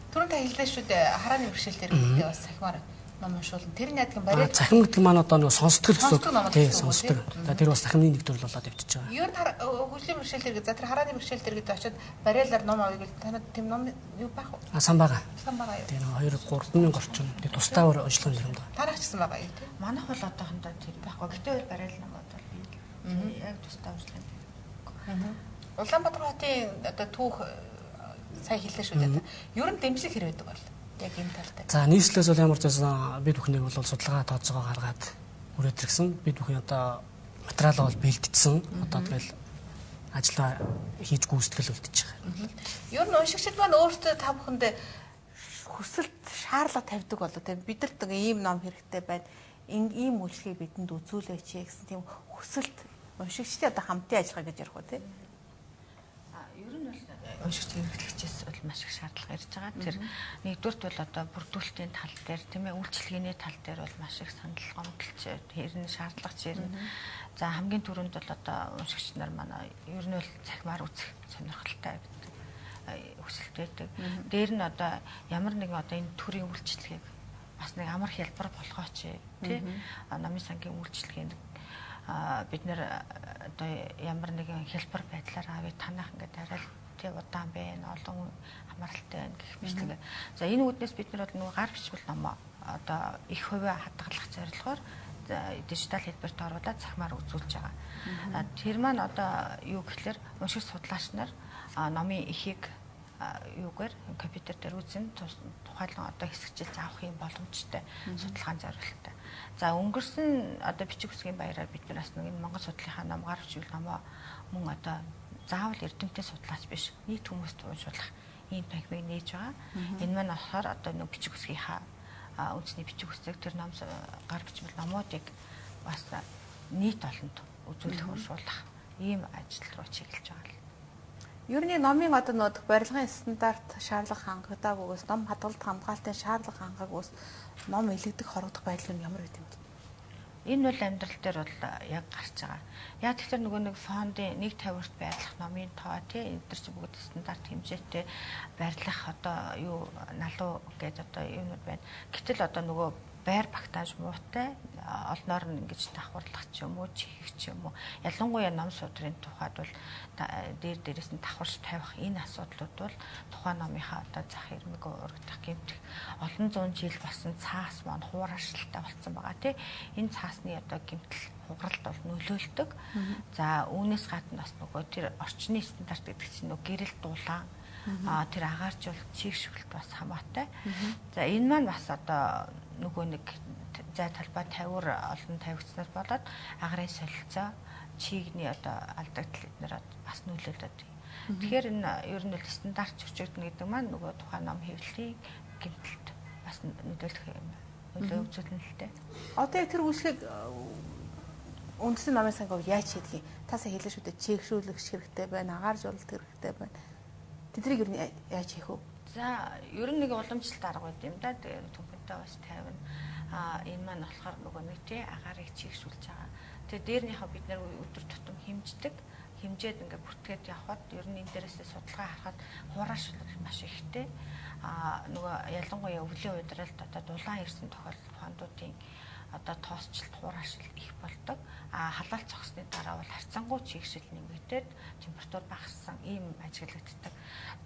Түрүүн та хэллээ шүү дээ. Харааны бэрхшээлтэй иргэдээ бас цахимаар ном уншуулна. Тэрний яадаг юм бариад цахим гэдэг маань одоо нэг сонсдог гэсэн. Тийм сонсдог. За тэр бас цахимны нэг төрөл болоод явчихж байгаа. Юу хөгжлийн бэрхшээлтэй иргэд за тэр харааны бэрхшээлтэй иргэд очиод бариалаар ном авъя гэж танад тийм ном юу байх вэ? Сан байгаа. Сан байгаа юу? Тийм 2-3 мянган орчим. Тэг тусдаа уншлагын юм даа. Танах ч гэсэн байгаа юу? Манайх бол одоохондоо тэр байхгүй. Гэтэ бариал номод бол яг тусдаа уншлагын. Улаанбаатар хотын одоо түүх сая хэллээ шүү дээ. Ер нь дэмжлэг хэрэг байдаг бол яг энэ талтай. За нийслэлээс бол ямар ч байсан бид бүхнийг бол судалгаа тооцоогоо гаргаад хүрээд ирсэн. Бид бүхэн одоо материалаа бол бэлтгэсэн. Одоо тэгэл ажиллаа хийж гүйцэтгэл үлдчихэж байгаа. Ер нь уншигчид маань өөрсдөө та бүхэндээ хүсэлт шаардлага тавьдаг болоо тийм бидэрт ийм ном хэрэгтэй байна. Ийм үйлчлэгийг бидэнд үзүүлээч гэсэн тийм хүсэлт уншигчдын одоо хамтын ажиллагаа гэж ярих уу тийм. Ер нь бол уншигч хэрэглэгчээс бол маш их шаардлага ирж байгаа. Тэр нэгдүгürt бол одоо бүрдүүлэлтийн тал дээр тийм ээ үйлчлэгээний тал дээр бол маш их санал гомдолч хэрнээ шаардлагач ирнэ. За хамгийн түрүүнд бол одоо уншигч нар манай ер нь бол цахимаар үзэх сонирхолтой хүсэлт байдаг. Дээр нь одоо ямар нэгэн одоо энэ төрлийн үйлчлэгийг бас нэг амар хялбар болгооч тий. Намын сангийн үйлчлэгийг бид нэр одоо ямар нэгэн хялбар байдлаар авъя танах ингээд арай тий удаан байна олон хамааралтай байна гэх мэтлэг. За энэ үүднээс бид нар бол нөгөө гар бичмэл ном одоо их хувиа хадгалах зорилгоор дижитал хэлбэрт оруулаад цахимаар үзүүлж байгаа. Тэр маань одоо юу гэхэлэр уншигч судлаач нар номын эхийг юугаар компьютер дээр үзэн тухайлан одоо хэсэгчилж авах юм боломжтой судалгаан зорилттой. За өнгөрсөн одоо бичиг үсгийн баяраар бид нараас нэг Монгол судлалынхаа ном гар бичвэл номоо мөн одоо заавал эрдэмтэн судлаач биш нийт хүмүүст уншуулах ийм танхимыг нээж байгаа. Энэ маань болохоор одоо нэг бичиг үсгийнхаа үндэсний бичиг үсэг тэр ном гар бичмэл номуудыг бас нийт олонд үзүүлэх уншуулах ийм ажил руу чиглэж байгаа. Ер нь номын одоо нөт барилгын стандарт шаардлага хангагдаагүйгээс ном хадгалалт хамгаалтын шаардлага хангаагүйгээс ном илэгдэх хорогдох байдал нь ямар байд юм бэ? Энэ бол амьдрал дээр бол яг гарч байгаа. Яг тэгэхээр нөгөө нэг фондын 150-т байрлах номын тоо тий энэ төр чи бүгд стандарт хэмжээтэй байрлах одоо юу налуу гэж одоо юмуд байна. Гэтэл одоо нөгөө байр багтааж муутай олноор нь ингэж давхарлах ч юм уу чихэх ч юм уу ялангуяа ном судрын тухайд бол дээрээс нь давхарч тавих энэ асуудлууд бол тухайн номынхаа одоо зах ирмэг урагдах гэмтэх олон зуун жил болсон цаас маань хуурашилтай болсон байгаа тий энэ цаасны одоо гэмтэл хугаралд бол нөлөөлдөг. За үүнээс гадна бас нөгөө тэр орчны стандарт гэдэг чинь нөгөө гэрэл дулаан тэр агааржуулалт чигшүүлэлт бас хамаатай. За энэ маань бас одоо нөгөө нэг зай талбай тавиур олон тавигдсанаас болоод агарын солилцоо чигний одоо алдагдал эднэр бас нөлөөлөд. Тэгэхээр энэ ер нь стандарт зөрчигдөнө гэдэг маань нөгөө тухайн ном хэвлэлийн гэмтэлд бас нөлөөлөх юм. Нөлөө үзүүлнэ л дээ. Одоо яг тэр үйлчлэг үндэсний намын сангийн яаж хийдэг юм? Тасаа хэлээ шүү дээ. Чигшүүлэх хэрэгтэй байна, агааржуулалт хэрэгтэй байна. Тэднийг ер нь яаж хийх вэ? За ер нь нэг уламжлалт арга байд юм да. Тэгээд түнхэнтэй бас тавина. Энэ маань болохоор нөгөө нэг тий агаарыг чигшүүлж байгаа. Тэгээд дээрнийхөө бид нэр өдөр тутам хэмждэг. Хэмжээд ингээ бүртгээд явхад ер нь энэ дээрээс судалгаа харахад хуурайшил маш ихтэй. Нөгөө ялангуяа өвлийн уйдралд одоо дулаан ирсэн тохиолдол фондуудын одоо тоосчлалт хуурайшил их болдог. Халаалт зогсны дараа бол харьцангуй чигшил нэмэгдээд температур багассан ийм ажиглагддаг.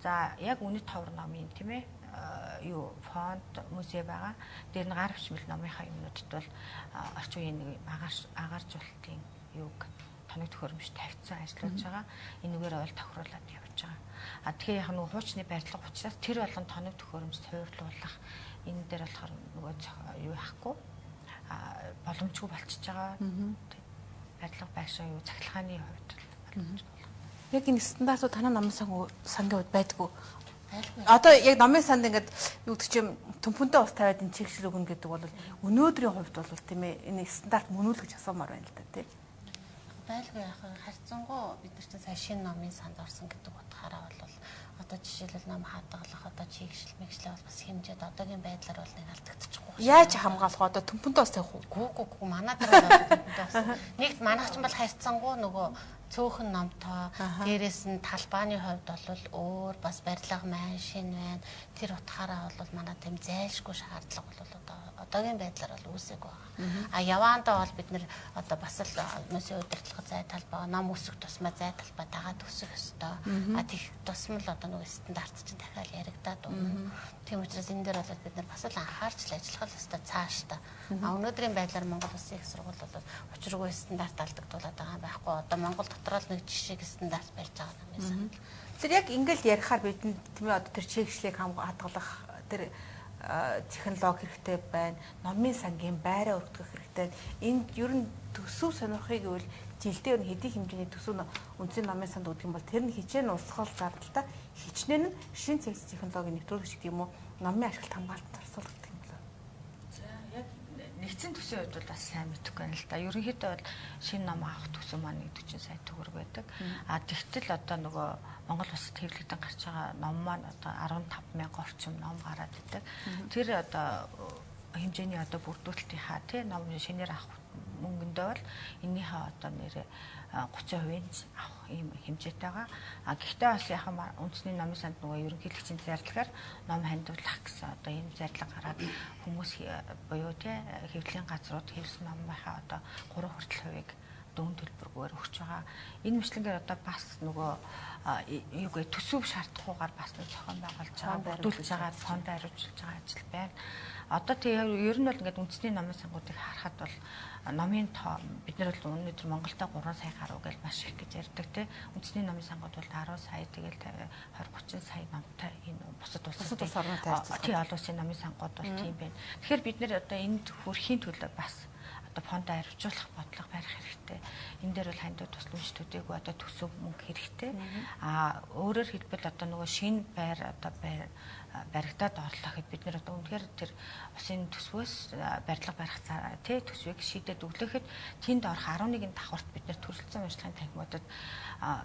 За яг үнэт товор номын тийм ээ юу фонд музей байгаа. Дээр нь гар бичмэл номынхаа юмнуудад бол орчин үеийн нэг агааржуулалтын юуг тоног төхөөрөмж тавьсан ажиллаж байгаа. Энэгээр бол тохируулаад явж байгаа. Тэгэхээр яг нэг хуучны барилга учраас тэр болгон тоног төхөөрөмж тойрлуулах энэ дээр болохоор нөгөө юу яахгүй боломжгүй болчихж байгаа. Барилга байшин юу цахилгааны хувьд боломжгүй. Яг энэ стандартууд танай намын сангийн хувьд байдгүй. Одоо яг намын санд ингээд юу гэдэг чинь төмпөнтэй ус тавиад энэ чигшил өгнө гэдэг бол өнөөдрийн хувьд бол тийм ээ энэ стандарт мөнүүлэх гэж асуумаар байна л да тий. Байлгүй яах харьцангуй бид нар чинь сая шинэ номын санд орсон гэдэг утгаараа бол одоо жишээлбэл ном хадгалах одоо чигшил мэгшлээ бол бас хэмжээд одоогийн байдлаар бол нэг алдагдчихгүй. Яаж хамгаалах одоо төмпөнтэй ус тавих уу? Гүү манай дээр төмпөнтэй ус. Нэгт манайх ч бол харьцангуй нөгөө цөөхөн номтой дээрээс нь талбааны хувьд бол өөр бас барилга маань шинэ байна. Тэр утгаараа бол манай тэм зайлшгүй шаардлага бол одоо одоогийн байдлаар бол үүсээг байгаа. А яваандаа бол бид нэр одоо бас л хүмүүсийн удирдлага зай талбай, ном өсөх тусмаа зай талбай дагаад өсөх ёстой. А тех тусмал одоо нэг стандарт чинь дахиад яригадаад байна. Тийм учраас энэ дээр бол бид нар бас л анхаарч ажиллах ёстой цаашдаа. А өнөөдрийн байдлаар Монгол Улсын их сургууль бол учиргүй стандарт алдагдуулаад байгаа юм байхгүй. Одоо Монгол дотор л нэг жишээг стандарт барьж байгаа юм байна. Тэр яг ингээл ярихаар бидэнд тийм ээ одоо тэр чигшлийг хадгалах тэр технологи хэрэгтэй байна. Номын сангийн байраа өргөх хэрэгтэй. Энд ер нь төсөв сонирхыг гэвэл жилдээ ер нь хэдийн хэмжээний төсөв үндсэн номын санд өгдөг юм бол тэр нь хичээн урсгал зардалтай хичнээн нь шин цэгц технологи нэвтрүүлэгч гэдэг юм уу номын ашиглалт хамгаалалт зарцуулдаг юм байна. За яг нэгдсэн төсвийн хувьд бол бас сайн мэдэхгүй байна л да. Ерөнхийдөө бол шинэ ном авах төсөв маань 40 сая төгрөг байдаг. А тэгтэл одоо нөгөө Монгол улсад хэвлэгдэн гарч байгаа ном маань одоо 15,000 орчим ном гараад идэг. Тэр одоо хэмжээний одоо бүрдүүлэлтийнхаа тий ном шинээр авах мөнгөндөө бол энийхээ одоо нэрээ 30%-ийн авах ийм хэмжээтэй байгаа. А гэхдээ бас яхаа үндэсний номын санд нөгөө ерөнхийлөгчийн зарлагаар ном хандуулах гэсэн одоо ийм зарлага гараад хүмүүс буюу тий хэвлэлийн газрууд хэвлсэн номынхаа одоо 3% дүүн төлбөргөөр өгч байгаа. Энэ мэтлэнгээр одоо бас нөгөө юу гэ төсөв шаардахгүйгээр бас нэг зохион байгуулж байгаа, бүрдүүлж байгаа, фонд хариуцуулж байгаа ажил байна. Одоо тийм ер нь бол ингээд үндэсний номын сангуудыг харахад бол номын тоо бид нар бол өнөөдөр Монголда 3 сая гаруй гэж маш их гэж ярьдаг тийм үндэсний номын сангууд бол 10 сая тэгэл 20-30 сая номтой энэ бусад улсууд орнууд харьцуулах тийм олон улсын номын сангууд бол тийм байна. Тэгэхээр бид нэр одоо энд хүрхийн төлөө бас одоо фонд хариуцуулах бодлого барих хэрэгтэй. Энэ дээр бол хандив тусламж төдийгүй одоо төсөв мөнгө хэрэгтэй. А өөрөөр хэлбэл одоо нөгөө шинэ байр одоо баригдаад орлоо гэхэд бид нэр одоо үнэхээр тэр усын төсвөөс барилга барих тий төсвийг шийдээд өглөөхэд тэнд орох 11 давхарт бид нэр төрөлцсөн уншлагын танхимуудад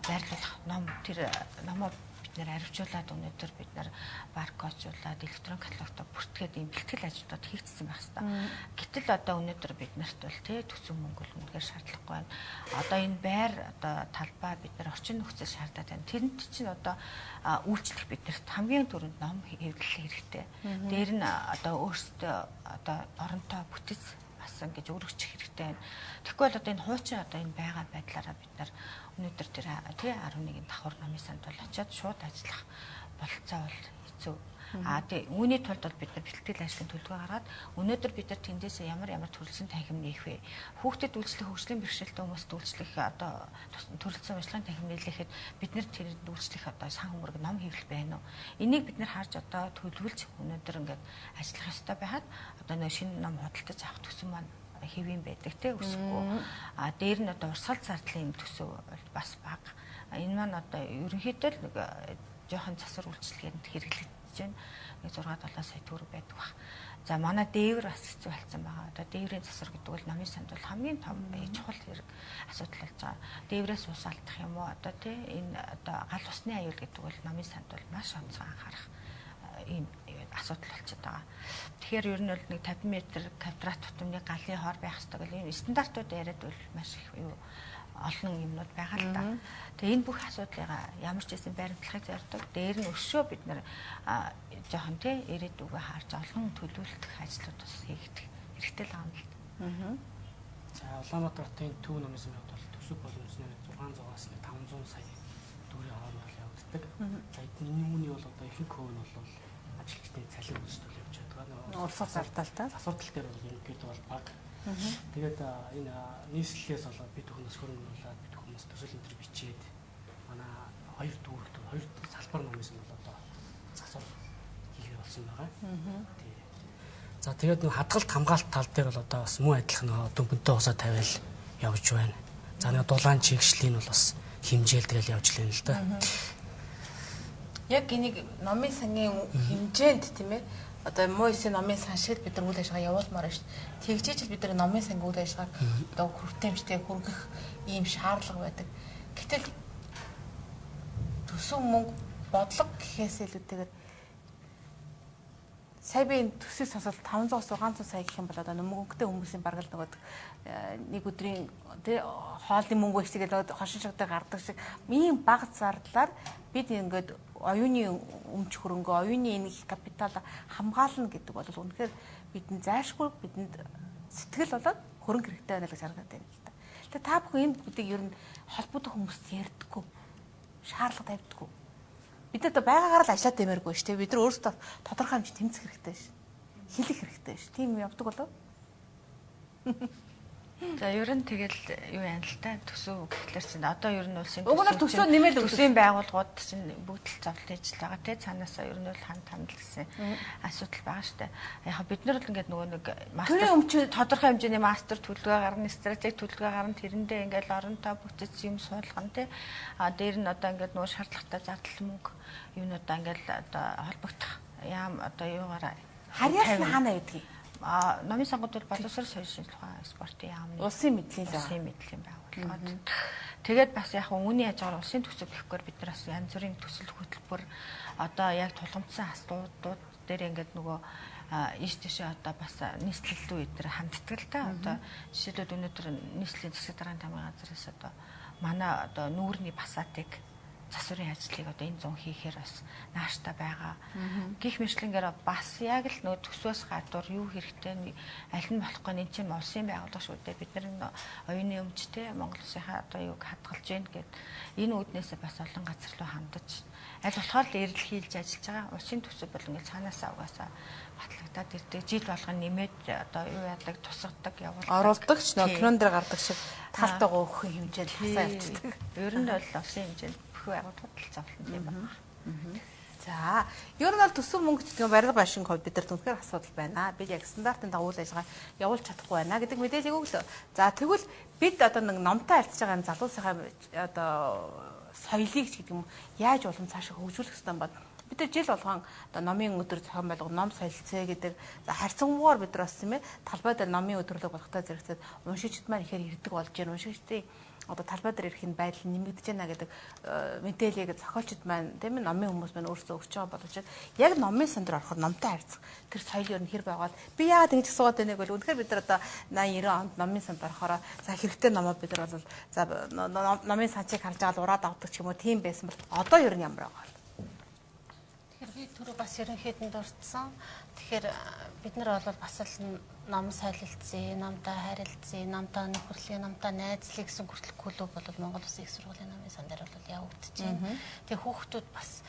байрлуулах ном тэр номоо бид нэр хариуцуулаад өнөөдөр бид нэр баркоджуулаад электрон каталогтой бүртгээд ийм бэлтгэл ажлууд хийгдсэн байх хэвээр. Гэтэл одоо өнөөдөр бид нарт бол тий төсөв мөнгө бол үнэхээр шаардлагагүй байна. Одоо энэ байр одоо талбай бид нар орчин нөхцөл шаардаад байна. Тэрэнд чинь одоо үйлчлэх биднэрт хамгийн түрүүнд ном хэвлэл хэрэгтэй. Дээр нь одоо өөрсдөө одоо оронтой бүтэц басан гэж өргөчих хэрэгтэй байна. Тэгэхгүй бол одоо энэ хуучин одоо энэ байгаа байдлаараа бид нар өнөөдөр тэр тий 11 давхар номын санд бол очиад шууд ажиллах бололцоо бол хэцүү. А тий үүний тулд бол бид нар бэлтгэл ажлын төлөвлөгөө гаргаад өнөөдөр бид нар тэндээс ямар төрөлсөн танхим нээх вэ? Хүүхдэд үйлчлэх хөгжлийн бэрхшээлтэй хүмүүст үйлчлэх одоо төрөлсөн уншлагын танхим нээлэхэд бид нар тэр үйлчлэх одоо сан хөмөрг ном хэвлэл байна уу? Энийг бид нар харж одоо төлөвлөж өнөөдөр ингээд ажиллах ёстой байхад одоо нэг шинэ ном худалдаж авах төсөв маань хэвэн байдаг те өсөхгүй. А дээр нь одоо урсгал зардлын төсөв бас бага. Энэ маань одоо ерөнхийдөө нэг жоохон засвар үйлчлэгээд хэрэглэгдэж байна. Нэг 6-7 сая төгрөг байдаг баг. За манай дээвэр бас хэцүү болсон байгаа. Одоо дээврийн засвар гэдэг бол номын санд бол хамгийн том чухал хэрэг асуудал болж байгаа. Дээврээс ус алдах юм уу? Одоо тий энэ одоо гал усны аюул гэдэг бол номын санд бол маш онцгой анхаарах ийм асуудал болчиход байгаа. Тэгэхээр ер нь бол нэг 50 м квадрат тутамны галын хор байх хэрэгтэй гэх ийм стандартууд яриад бол маш их олон юмнууд байгаа л да. Тэгээ энэ бүх асуудлыг ямар ч хэсэн баримтлахыг зорддог. Дээр нь өшөө бид нэр жоохон тий ирээдүгөө харж олон төлөвлөлт ажлууд бас хийгдэх хэрэгтэй л байгаа юм л. За Улаанбаатар хотын төв номын санд бол төсөв боломжны 600-аас 500 сая төгрөгийн хооронд явагддаг. За энэ үүний бол одоо ихэнх хувь нь бол ажилчдын цалин үйлчлэл явж байгаа. Урсгал зардалтай. Асуудал дээр бол ерөнхийдөө бол бага. Тэгээд энэ нийслэлээс болоод бид хүмүүс хөрөнгөлүүлээд бид хүмүүс төсөл энэ төр бичээд манай хоёр салбар номын бол одоо засвар хийгээ болсон байгаа. Тий. За тэгээд нэг хадгалт хамгаалалт тал дээр бол одоо бас мөн адилхан дөнгөнтэй усаа тавиал явж байна. За нэг дулаан чигшлийн бол бас хэмжээлтэгэл явж лээ л да. Яг энийг номын сангийн хэмжээнд тийм ээ одоо муу эсийн номын сан шиг бид нар үйл ажиллагаа явуулмаар шүү дээ. Тэгжээч бид нар номын сангийн үйл ажиллагааг одоо хүртээмжтэй хөргөх ийм шаардлага байдаг. Гэтэл төсөв мөнгө бодлого гэхээс илүүтэйгээр сая би энэ төсвийг сонсоод 500-аас 600 сая гэх юм бол одоо мөнгөтэй хүмүүсийн бараг л нөгөө нэг өдрийн тий хоолны мөнгө ихсгээд хошин шогтой гардаг шиг ийм бага зардлаар бид ингээд оюуны өмч хөрөнгө, оюуны энэ их капитал хамгаална гэдэг бол үнэхээр бидний зайлшгүй бидэнд сэтгэл болоод хөрөнгө хэрэгтэй байна гэж харагдаад байна л та. Тэгээ та бүхэн энэ бүгдийг ер нь холбоотой хүмүүст ярьдаггүй. Шаардлага тавьдаггүй. Бид одоо байгаагаар л ажиллаад дэмэргүй ш. Бид нар өөрсдөө тодорхой хэмжээ тэмцэх хэрэгтэй ш. Хэлэх хэрэгтэй ш. Тийм явдаг болов. За ер нь тэгэл юу яана л та төсөв гэхлээр чинь одоо ер нь улсын төсөө нэмээд төсвийн байгууллагууд чинь бүгд л зовлон хийж байгаа те цаанаасаа ер нь бол хандл гэсэн асуудал байгаа штэ. Яг бид нар л ингээд нөгөө нэг мастер тодорхой хэмжээний мастер төлөвлөгөө гарна, стратеги төлөвлөгөө гарна, тэрэндээ ингээд оронтой бүтэц юм суулгана те. А дээр нь одоо ингээд нөгөө шаардлагатай зардал мөнгө юунуудаа ингээд одоо холбогдох яам одоо юугаараа харьяас нь хаана байдгийг номын сонгууд бол боловсрол соёлын шинжилгээ спортын яамны улсын мэдлийн байгууллагууд. Тэгээд бас яг үүний хажуугаар улсын төсөв гэхээр бид нар бас янз бүрийн төсөл хөтөлбөр одоо яг тулгамдсан асуудлууд дээр ингээд нөгөө ийш тийшээ одоо бас нийслэлүүд өдр ханддаг л та. Одоо жишээлбэл өнөөдөр нийслэлийн засаг дарганы тамгын газраас одоо манай одоо нүүрний басаатыг засварын ажлыг одоо энэ зүүн хийхээр бас нааштай байгаа. Гэх мэтлэнгээр бас яг л нөө төсвөөс гадуур юу хэрэгтэй аль нь болохгүй энэ чинь улсын байгууллага шүү дээ. Бид нар оюуны өмчтэй Монгол улсынхаа одоо юуг хадгалж гин гэд энэ үүднээсээ бас олон газар руу хандаж аль болохоор л эрэл хийлж ажиллаж байгаа. Улсын төсөв бол ингээд цаанаасаа угаасаа батлагдаад ирдэг. Жил болгон нэмээд одоо юу яадаг тусгадаг явуулдаг. Оруулдаг ч нөө кинон дээр гардаг шиг талтайгаа өгөх хэмжээнд хасаа явчихдаг. Ер нь бол улсын хэмжээнд байгууллагууд л зовлон юм байна. За, ер нь бол төсөв мөнгө гэдэг барилга байшин хувьд бид нар түнхээр асуудал байна. Бид яг стандартын дагуу үйл ажиллагаа явуулж чадахгүй байна гэдэг мэдээллийг өглөө. За, тэгвэл бид одоо нэг номтой харьцаж байгаа залуусынхаа одоо соёлыг ч гэдэг юм яаж улам цаашаа хөгжүүлэх хэрэгтэй юм бол бид нар жил болгон одоо номын өдөр зохион байгуулах ном солилцээ гэдэг харьцангуйгаар бид нар бас тийм ээ талбай дээр номын өдрөлөг болгохтой зэрэгцээд уншигчд маань ихээр ирдэг болж байна. Уншигчдын одоо талбай дээр ирэх нь байдал нэмэгдэж байна гэдэг мэдээллийг зохиолчд маань тийм ээ номын хүмүүс маань өөрсдөө өгч байгаа боловч яг номын сан дээр ороход номтой харьцах тэр соёл ер нь хэр байгаад би яагаад ингэж асууад байныг бол үнэхээр бид нар одоо 80 90 онд номын санд орохороо за хэрэгтэй номоо бид нар бол за номын санчийг харж байгаа ураад авдаг ч юм уу тийм байсан бол одоо ер нь ямар байгаа вэ? Тэгэхээр би түрүү бас ерөнхийдөө дурдсан. Тэгэхээр бид нар бол бас л ном солилцсон, номтой харилцсан, номтой нөхөрлөлийн, номтой найзлыг гэсэн хүртэл клуб бол Монгол Улсын их сургуулийн номын сан дээр бол явагдаж байна. Тэгээ хүүхдүүд бас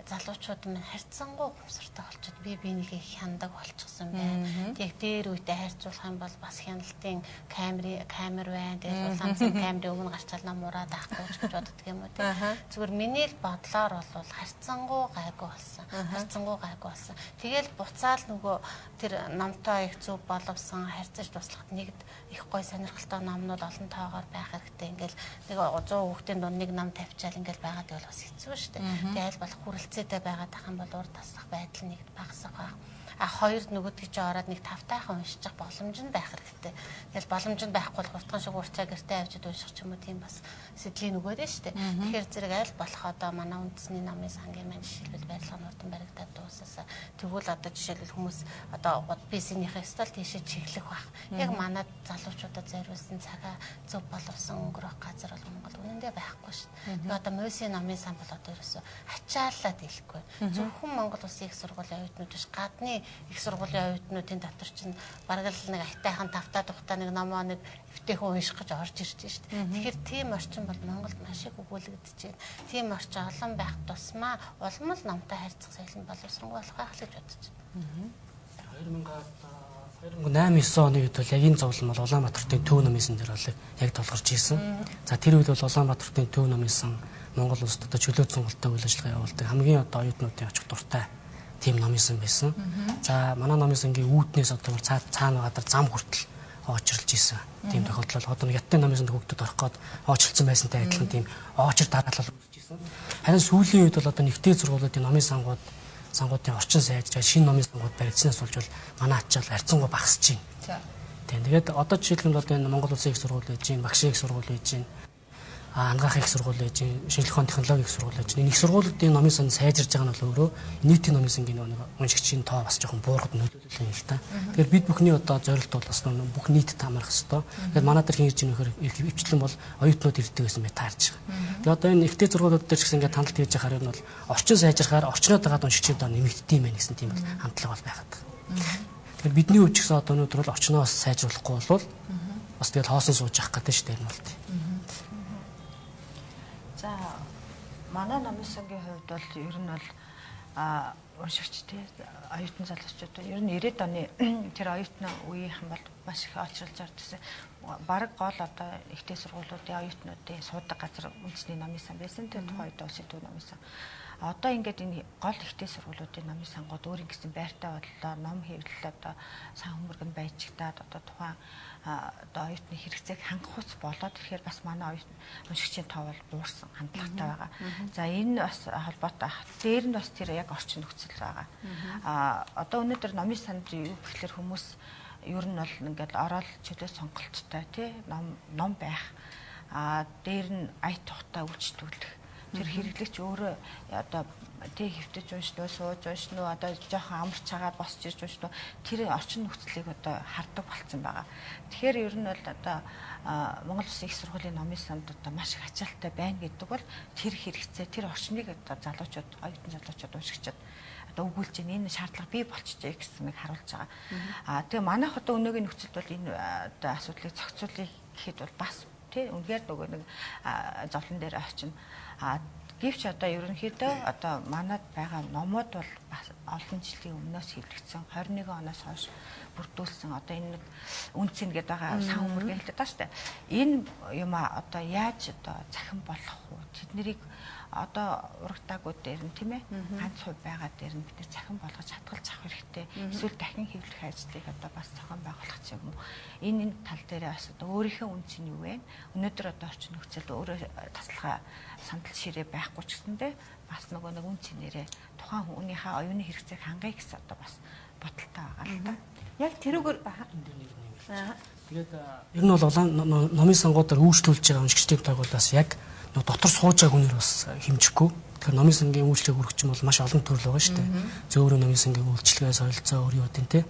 залуучууд минь харьцангуй гомсортой болчиход биенийгээ хяндаг болчихсон байна. Яг дээр үедээ харьцуулах юм бол бас хяналтын камер байна. Тэгээд улаанцын камерын өмнө гарчаал нам ураад авахгүй ч гэж боддог юм уу тийм. Зүгээр миний л бодлоор бол харьцангуй гайгүй болсон. Харьцангуй гайгүй болсон. Тэгэл буцаал нөгөө тэр номтой их зөв боловсон харьцаж туслахад нэгд их гой сонирхолтой номнууд олон тоогоор байх хэрэгтэй. Ингээл нэг 100 хүүхдийн дунд нэг ном тавьчаал ингээл байгаад бол бас хэцүү шүү дээ. Тэгээд аль болох хүрэлцээтэй байгаад ах юм бол урд тасах байдал нэг багасах байх. А хоёрд нөгөөдгөө ч ороод нэг тавтайхан уншиж боломж нь байх хэрэгтэй. Тэгэл боломж нь байхгүй бол хурдхан шиг урчаа гэртээ авчид унших ч юм уу тийм бас сэдлийн нөгөөд нь шүү дээ. Тэгэхээр зэрэг аль болох одоо манай үндэсний намын сангийн маань жишээлбэл барилга нурдан баригдаад дуусаасаа тэгвэл одоо жишээлбэл хүмүүс одоо бизнесийнхээ стал тийшээ чиглэх байх. Яг манай залуучуудад зориулсан цагаа зөв боловсон өнгөрөх газар бол Монгол үнэндээ байхгүй шүү дээ. Тэгээ одоо Мөсийн намын сан бол одоо ерөөсө ачаалаад хэлэхгүй. Зөвхөн Монгол Улсын их сургуулийн оюутнууд биш гадны их сургуулийн оюутнуудын дотор чинь бараг л нэг айтайхан тавтаа тухтаа нэг номоо нэг эвтэйхэн унших гэж орж ирж шүү дээ. Тэгэхээр тийм орчин бол Монголд маш их өгүүлэгдэж байна. Тийм орчин олон байх тусмаа улам л номтой харьцах соёл нь боловсронгүй болох байх л гэж бодож байна. 2008-9 оны үед бол яг энэ зовлон бол Улаанбаатарын төв номын сан дээр бол яг толгорч ийсэн. За тэр үед бол Улаанбаатарын төв номын сан Монгол улсад одоо чөлөө цонголтой үйл ажиллагаа явуулдаг хамгийн одоо оюутнуудын очих дуртай тийм номын сан байсан. За манай номын сангийн үүднээс одоо цаана гадар зам хүртэл очрлж ийсэн. Тийм тохиолдол бол одоо ятны номын санд хөгдөд орох гээд очрлцсан байсантай адилхан тийм очир дараалал үүсэж ийсэн. Харин сүүлийн үед бол одоо нэгтэй сургуулиудын номын сангуудын орчин сайжраад шинэ номын сангууд баригдсанаас болж бол манай ачаал харьцангуй багасж байна. Тийм тэгээд одоо жишээлбэл одоо энэ Монгол Улсын их сургууль байж гин, Багшийн их сургууль байж гин, ангаах их сургууль байж гин, шинжлэх ухааны технологийн их сургууль байж гин. Энэ их сургуулиудын номын сан сайжирж байгаа нь бол өөрөө нийтийн номын сангийн нэг уншигчийн тоо бас жоохон буурахад нөлөөлөл юм л та. Тэгэхээр бид бүхний одоо зорилт бол бас бүх нийтэд хамрах хэрэгтэй. Тэгэхээр манай дээр хийж байгаа нөхөр хөвчлэн бол оюутнууд ирдэг гэсэн мэт таарч байгаа. Тэгээ одоо энэ ихтэй зургуулууд дээр ч гэсэн ингээд хандлт хийж байгаа харин бол орчин сайжрахаар орчноо дагаад уншигчид нэмэгддэм байх гэсэн тийм бол хандлага бол байгаад байна. Тэгэхээр бидний хувьд ч гэсэн одоо өнөөдөр бол орчноос сайжруулахгүй бол бас тэгэл хоосон сууж явах гэдэг шүү дээ энэ бол. За манай номын сангийн хувьд бол ер нь бол уншигч тий оюутан залуучууд ер нь 90-ад оны тэр оюутны үеийнхэн бол маш их олчилж ордсон. Бараг гол одоо ихтэй сургуулиудын оюутнуудын суудаг газар үндэсний номын сан байсан. Тэр тухайд улсын төв номын сан. Одоо ингээд энэ гол ихтэй сургуулиудын номын сангууд өөр ингэсэн байртай боллоо. Ном хэвлэл одоо сан хөмөргөнд байжигдаад одоо тухайн одоо оюутны хэрэгцээг хангах ус болоод тэгэхээр бас манай оюутны уншигчийн тоо бол буурсан хандлагатай байгаа. За энэ бас холбоотой. Дээр нь бас тэр яг орчин нөхцөл байгаа. Одоо өнөөдөр номын санд юу гэхээр хүмүүс ер нь бол ингээд ороод чөлөө сонголттой тий ном байх. Дээр нь ая тухтай үйлчлүүлэх. Тэр хэрэглэгч өөрөө одоо тэг хөвтөж уншнуу, сууж уншнуу, одоо жоохон амарч хагаад босч ирж уншнуу. Тэр орчин нөхцөлийг одоо хардаг болцсон байгаа. Тэгэхээр ер нь бол одоо Монгол Улсын их сургуулийн номын санд одоо маш их ачаалттай байна гэдэг бол тэр хэрэгцээ, тэр орчныг одоо залуучууд, оюутан залуучууд уншигчид одоо өгүүлж энэ шаардлага бий болчихжээ гэсэн нэг харуулж байгаа. Тэгээ манайх одоо өнөөгийн нөхцөлд бол энэ одоо асуудлыг зохицуулъя гэхэд бол бас тий үнээр нөгөө нэг зовлон дээр очино. Гэвч одоо ерөнхийдөө одоо манад байгаа номууд бол бас олон жилийн өмнөөс хэвлэгдсэн 21 оноос хойш бүрдүүлсэн одоо энэ нэг үнцэн гэдэг байгаа сан хөмөргөн хэлдэг даа штэ. Энэ юм одоо яаж одоо цахим болох вэ? Тэднийг одоо урагтаагүй дээр нь тийм ээ ганц хувь байгаа дээр нь бид нар цахим болгож хадгалж авах хэрэгтэй. Эсвэл дахин хэвлэх ажлыг одоо бас цохон байгуулах юм уу? Энэ тал дээрээ бас одоо өөрийнхөө үнц нь юу вэ? Өнөөдөр одоо орчин нөхцөлд өөрөө таслахаа сандал ширээ байхгүй ч гэсэндээ бас нөгөө нэг үнц нэрээ тухайн хүнийхээ оюуны хэрэгцээг хангая гэсэн одоо бас бодолтой байгаа л да. Яг тэрүүгээр тэгээд ер нь бол номын сангуудаар үйлчлүүлж байгаа уншигчдын тойг бол бас яг дотор сууж байгаа хүнээр бас хэмжихгүй. Тэгэхээр номын сангийн үйлчлэгийг хүргэж юм бол маш олон төрөл байгаа шүү дээ. Зөөврөө номын сангийн үйлчлэгээ солилцоо өөр юу гэдэг те.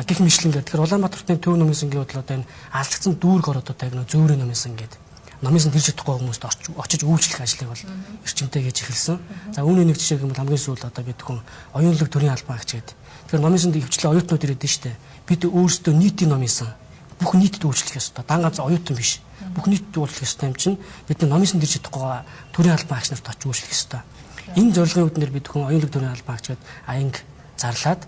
Гэх мэтлэн гэдэг. Тэгэхээр Улаанбаатарын төв номын сангийн бодлоо одоо энэ алдагдсан дүүрэг ороод одоо яг зөөврөө номын сан гэдэг. Номын сан ирж чадахгүй хүмүүст очиж үйлчлэх ажлыг бол эрчимтэй гэж эхэлсэн. За үүний нэг жишээ гэвэл хамгийн сүүл одоо бид хүн оюунлаг төрийн албан агч гэдэг. Тэгэхээр номын санд хөвчлээ оюутнууд ирээд шүү дээ. Бид өөрсдөө нийтийн номын сан бүх нийтэд үйлчлэх ёстой. Дан ганц оюутан биш. Бүх нийтэд үйлчлэх ёстой юм чинь бидний номын санд ирж чадахгүй төрийн албан агч нарт очиж үйлчлэх ёстой. Энэ зорилгын үүднээр бид хүн оюунлаг төрийн албан агч гэдэг аянг зарлаад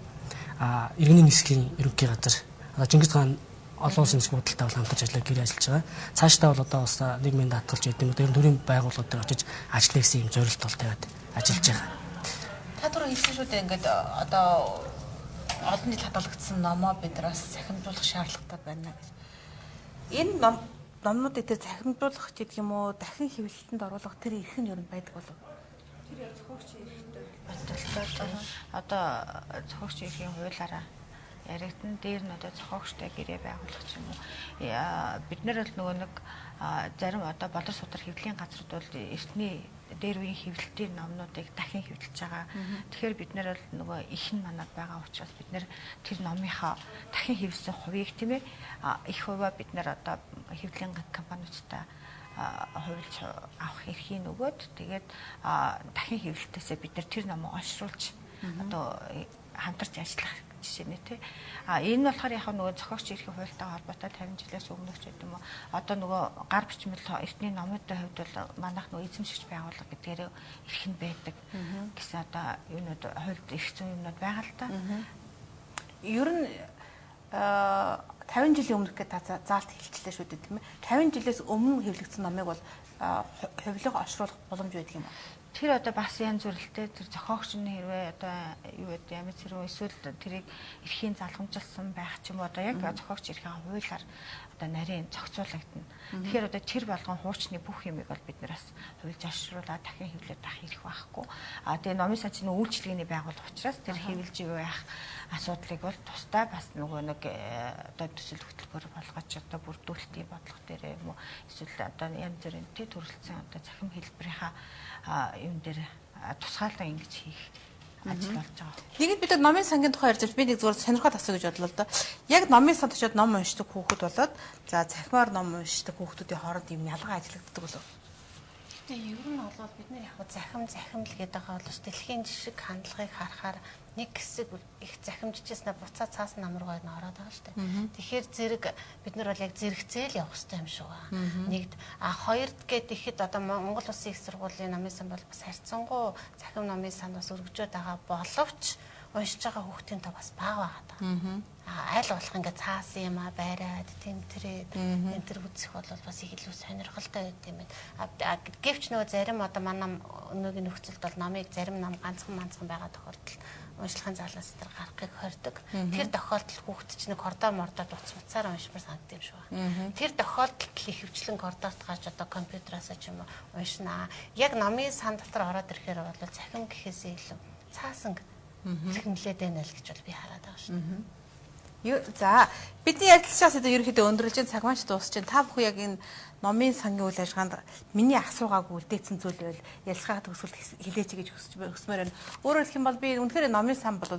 иргэний нисхийн ерөнхий газар одоо Чингис хаан олон улсын нисэх худалдаа бол хамтарч ажиллаж гэрээ ажиллаж байгаа. Цаашдаа бол одоо бас нийгмийн даатгалж гэдэг юм уу төрийн байгууллагууд дээр очиж ажиллах гэсэн юм зорилт бол тавиад ажиллаж байгаа. Та түрүү хэлсэн шүү дээ ингээд одоо олон жил хадгалагдсан номоо бид нар бас захимжуулах шаардлагатай байна гэж. Энэ номнуудыг тэр захимжуулах гэдэг юм уу дахин хэвлэлтэнд оруулах тэр эрх нь ер нь байдаг болов. Тэр зохиогчийн эрхтэй баталгаа одоо зохиогчийн эрхийн хуулиараа яригдсан дээр нь одоо зохиогчтой гэрээ байгуулах ч юм уу бид нар л нөгөө нэг зарим одоо болор судар хэвлэлийн газрууд бол эртний дээр үеийн хэвлэлтийн номнуудыг дахин хэвлэж байгаа. Тэгэхээр бид нар бол нөгөө их нь манад байгаа учраас бид нар тэр номынхаа дахин хэвлсэн хувийг тийм ээ их хуваа бид нар одоо хэвлэлийн компаниудтай хувилж авах эрхийг өгөөд тэгээд дахин хэвлэлтээсээ бид нар тэр номоо олшруулж одоо хамтарч ажиллах жишээ нэ тий. Энэ болохоор яг нөгөө зохиогч эрхийн хуультай холбоотой 50 жилээс өмнөх ч гэдэг юм уу. Одоо нөгөө гар бичмэл эртний номуудын хувьд бол манайх нөгөө эзэмшигч байгууллага гэдгээр эрх нь байдаг гэсэн одоо юунууд хуульд эрх зүйн юмнууд байгаа л та. Ер нь 50 жилийн өмнөх гэдэг та заалт хэлчихлээ шүү дээ тийм ээ. 50 жилээс өмнө хэвлэгдсэн номыг бол хувилга олшруулах боломж байдаг юм уу? Тэр одоо бас янз бүрэлтэй тэр зохиогч нь хэрвээ одоо юу гэдэг ямц хэрвээ эсвэл тэрийг эрхийн залгамжилсан байх ч юм уу одоо яг зохиогч эрхийн хуулиар одоо нарийн зохицуулагдана. Тэгэхээр одоо тэр болгон хуучны бүх юмыг бол бид нар бас хувилж олшруулаад дахин хэвлээд авах эрх байхгүй. Тэгээ номын сан чинь үйлчлэгээний байгууллага учраас тэр хэвлж явах асуудлыг бол тусдаа бас нөгөө нэг одоо төсөл хөтөлбөр болгож одоо бүрдүүлэлтийн бодлого дээр юм уу эсвэл одоо янз бүрийн төрөлцсөн одоо захим хэлбэрийнхаа юм дээр тусгаалan ингэж хийх ажил болж байгаа. Нэгд бид номын сангийн тухай ярьж би нэг зүгээр сонирхоод асуу гэж бодлоо л да. Яг номын санд очиод ном уншдаг хүүхэд болоод за цахимаар ном уншдаг хүүхдүүдийн хооронд юм ялгаа ажиллагддаг болов. Тэгээ ер нь бол бид нар яг захим л гэдэг байгаа бол дэлхийн жишг хандлагыг харахаар нэг хэсэг их захимжижснаа буцаа цаас намруугаар нь ороод байгаа шүү дээ. Тэгэхээр зэрэг бид нар бол яг зэрэгцээл явах хэрэгтэй юм шиг байна. Нэгд хоёрд гээд ихэд одоо Монгол Улсын их сургуулийн намын сан бол бас харьцангуй захим намын сан бас өргөжөөд байгаа боловч уншиж байгаа хүүхдийн тоо бас бага байгаа. Аль болох ингээд цаасан юм байраад тэмтрээд энэ төр үзэх бол бас их илүү сонирхолтой байд юм байна. Гэвч нөгөө зарим одоо манай өнөөгийн нөхцөлд бол номыг зарим ном ганцхан байгаа тохиолдолд уншлагын залаас дээр гарахыг хордог. Тэр тохиолдолд хүүхд чинь нэг коридор мордод уцмцаар уншмаар санагдсан юм шиг байна. Тэр тохиолдолд ихэвчлэн коридорт гарч одоо компьютераас ч юм уу уншнаа. Яг номын сан дотор ороод ирэхээр бол захим гэхээсээ илүү цаасан хэмлээд байна л гэж бол би хараад байгаа шүү. За бидний ярилцлагаас ерөнхийдөө өндөрлж цаг маань дуусч байна. Та бүхэн яг энэ номын сангийн үйл ажиллагаанд миний асуугаагүй үлдээсэн зүйл байл ярилцлагаа төгсгөлд хилээч гэж хүсмээр байна. Өөрөөр хэлэх юм бол би үнэхээр номын сан бол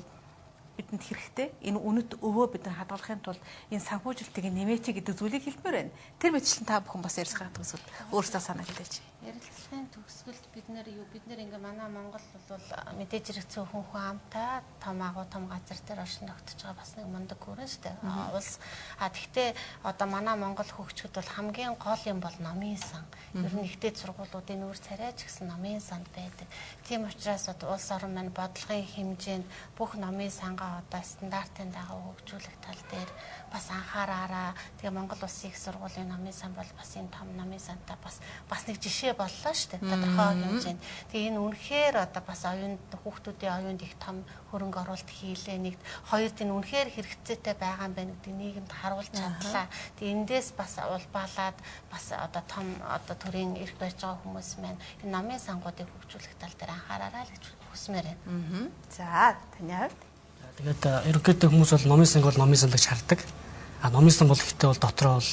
бидэнд хэрэгтэй. Энэ үнэт өвөө бид нар хадгалахын тулд энэ санхүүжилтийг нэмээч гэдэг зүйлийг хэлмээр байна. Тэр мэтчлэн та бүхэн бас ярилцлагаа төгсгөлд өөрсдөө санаа хэлээч. Ярилцлагын төгсгөлд бид нар ингээ манай Монгол бол мэдээж хэрэгцээ хүн амтай том агуу том газар дээр оршин тогтож байгаа бас нэг мундаг хүрэн шүү дээ. Улс тэгтээ одоо манай Монгол хөгжөхөд бол хамгийн гол юм бол номын сан. Ер нь ихтэй сургуулиудын нүүр царай ч гэсэн номын санд байдаг. Тийм учраас улс орон маань бодлогын хэмжээнд бүх номын сангаа одоо стандартын дагуу хөгжүүлэх тал дээр бас анхаараараа. Тэгээ Монгол Улсын их сургуулийн номын сан бол бас энэ том номын сантаа бас нэг жишээ боллоо шүү дээ. Тодорхой хэмжээнд. Тэгээ энэ үнэхээр одоо бас оюунд хүүхдүүдийн оюунд их том хөрөнгө оруулалт хийлээ. Нэгд хоёрд энэ үнэхээр хэрэгцээтэй байгаа юм байна гэдэг нийгэмд харуулж чадлаа. Тэгээ эндээс бас улбаалаад бас одоо том одоо төрийн эрх барьж байгаа хүмүүс маань энэ номын сангуудыг хөгжүүлэх тал дээр анхаараарай л гэж хүсмээр байна. За таны хувьд тэгээд ерөнхийдөө хүмүүс бол номын санг бол номын сан гэж хардаг. Номын сан бол ихтэй бол дотроо бол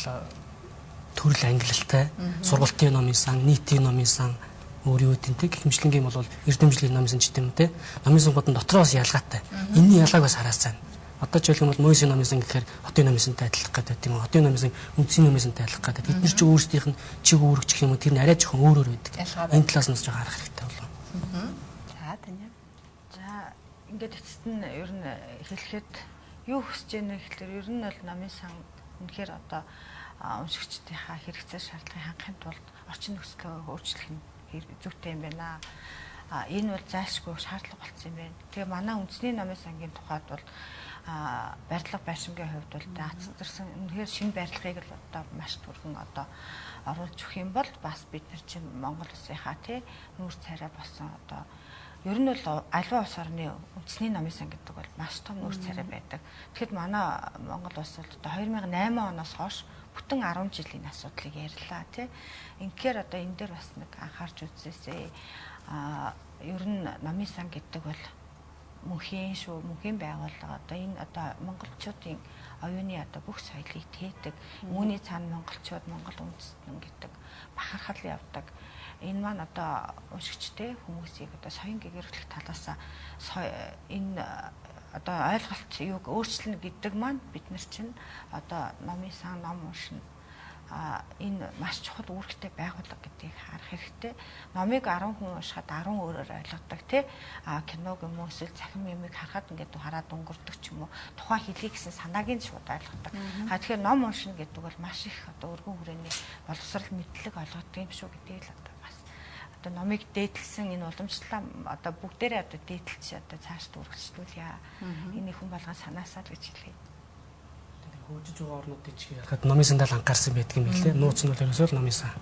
төрөл ангилалтай, сургалтын номын сан, нийтийн номын сан, өөр юу гэдэг хэмжлэнгийн бол эрдэмжлийн номын сан ч гэдэм үү те. Номын сангууд нь дотроос ялгаатай. Энийн ялгааг бас хараасан. Одоо ч юм бол Мойсийн номын сан гэхээр хотын номын сантай адилах гэдэг юм. Хотын номын сан үндсийн номын сантай адилах гэдэг. Бид нар ч өөрсдийнх нь чиг үүрэг гэх юм уу тэр нь арай жоохон өөрөөр байдаг. Энэ талаас нь жоохон харах хэрэгтэй болов. За тань. За ингээд эцэст нь ер нь хэлэхэд юу хүсэж байна гэхээр ер нь бол номын сан үнэхээр одоо уншигчдынхаа хэрэгцээ шаардлагыг хангахын тулд орчин нөхцөлөө өөрчлөх нь зүйтэй юм байна. Энэ бол зайлшгүй шаардлага болсон юм байна. Тэгээ манай үндэсний номын сангийн тухайд бол барилга байшингийн хувьд бол цэцэрсэн үнэхээр шинэ барилгыг л одоо маш түргэн одоо оруулж өгөх юм бол бас бид нар чинь Монгол Улсынхаа нүүр царай болсон одоо ер нь бол аливаа улс орны үндэсний номын сан гэдэг бол маш том нүүр царай байдаг. Тэгэхэд манай Монгол улс бол одоо 2008 оноос хойш бүтэн 10 жилийн асуудлыг ярьлаа тий. Инхээр одоо энэ дээр бас нэг анхаарч үзээсэй. Ер нь номын сан гэдэг бол мөнхийн байгууллага одоо энэ одоо монголчуудын оюуны одоо бүх соёлыг тээдэг. Үүний цаана монгол үндэстэн гэдэг бахархал явдаг. Энэ маань одоо уншигчтэй хүмүүсийг одоо соён гэгэрүүлэх талаас энэ одоо ойлголт юуг өөрчлөнө гэдэг маань бид нар чинь одоо номын сан ном уншина энэ маш чухал үүрэгтэй байгууллага гэдгийг харах хэрэгтэй. Номыг 10 хүн уншихад 10 өөрөөр ойлгодог тий. Киног юм уу эсвэл цахим юмыг харахад ингээд хараад өнгөрдөг ч юм уу. Тухайн хэлийг гэсэн санааг нь шууд ойлгодог. Тэгэхээр ном уншина гэдэг бол маш их одоо өргөн хүрээний боловсрал мэдлэг олгодог юм шүү гэдгийг л одоо бас одоо номыг дээдлсэн энэ уламжлалаа одоо бүгдээрээ одоо дээдлж одоо цааш дүүргэжлүүлье. Энэ хүн болгон санаасаа л гэж хэлье. Хөгжиж байгаа орнуудыг чи ярихад номын сандал анхаарсан байдаг юм билээ. Нууц нь бол ерөөсөө л номын сан.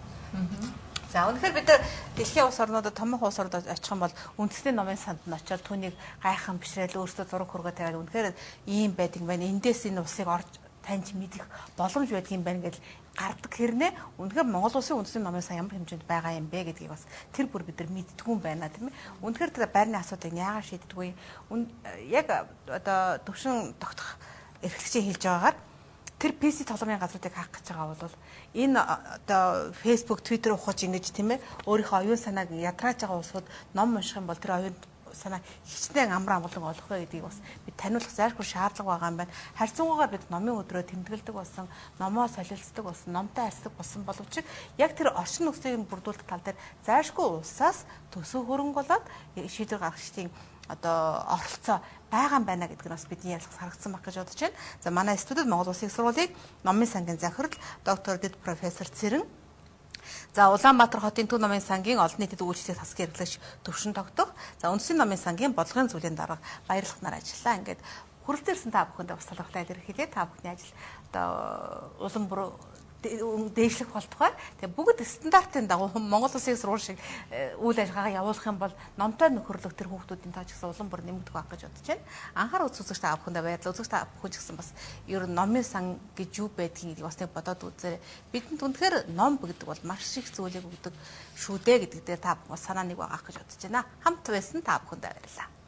За үнэхээр бид нар дэлхийн улс орнуудад томоохон улс орнууд очих юм бол үндэсний номын санд нь очиод түүнийг гайхан бишрээл өөрсдөө зураг хургаа тавиад үнэхээр ийм байдаг юм байна. Эндээс энэ усыг орж таньж мэдэх боломж байдаг юм байна гэж гардаг хэрнээ үнэхээр Монгол улсын үндэсний номын сан ямар хэмжээнд байгаа юм бэ гэдгийг бас тэр бүр бид нар мэддэггүй юм байна тийм ээ. Үнэхээр тэр байрны асуудыг яагаад шийддэггүй яг одоо төвшин тогтох эрхлэгчийн хэлж байгаагаар тэр PC тоглоомын газруудыг хаах гэж байгаа бол энэ одоо Facebook, Twitter ухаж ингэж тийм ээ өөрийнхөө оюун санааг ядрааж байгаа улсууд ном унших юм бол тэр оюун санаа хичнээн амар амгалан олох вэ гэдгийг бас бид таниулах зайлшгүй шаардлага байгаа юм байна. Харьцангуйгаар бид номын өдрөө тэмдэглэдэг болсон, номоо солилцдог болсон, номтой харьцдаг болсон боловч яг тэр орчин нөхцөлийг бүрдүүлэх тал дээр зайлшгүй улсаас төсөв хөрөнгө болоод шийдвэр гаргагчдын одоо оролцоо байгаа юм байна гэдэг нь бас бидний ялгаас харагдсан баг гэж бодож байна. За манай студид Монгол Улсын их сургуулийн номын сангийн захирал доктор дэд профессор Цэрэн. За Улаанбаатар хотын Төв номын сангийн олон нийтэд үйлчлэх засгийн эрхлэгч төвшин тогтох. За Үндэсний номын сангийн бодлогын зүйлийн дарга баярлахнаар ажиллаа. Ингээд хүрэлцээрсэн та бүхэндээ бас талархлаа илэрхийлээ. Та бүхний ажил одоо улам бүр дээшлэх болтугай. Тэгээ бүгд стандартын дагуу Монгол Улсын их сургууль шиг үйл ажиллагаагаа явуулах юм бол номтой нөхөрлөх тэр хүүхдүүдийн тоо ч гэсэн улам бүр нэмэгдэх байх гэж бодож байна. Анхаар үзэгч та бүхэндээ баярлалаа. Үзэгч та бүхэн ч гэсэн бас ер нь номын сан гэж юу байдгийг бас нэг бодоод үзээрэй. Бидэнд үнэхээр ном гэдэг бол маш их зүйлийг өгдөг шүү дээ гэдэг дээр та бүхэн санааныг багаах гэж бодож байна. Хамт байсан та бүхэндээ баярлалаа.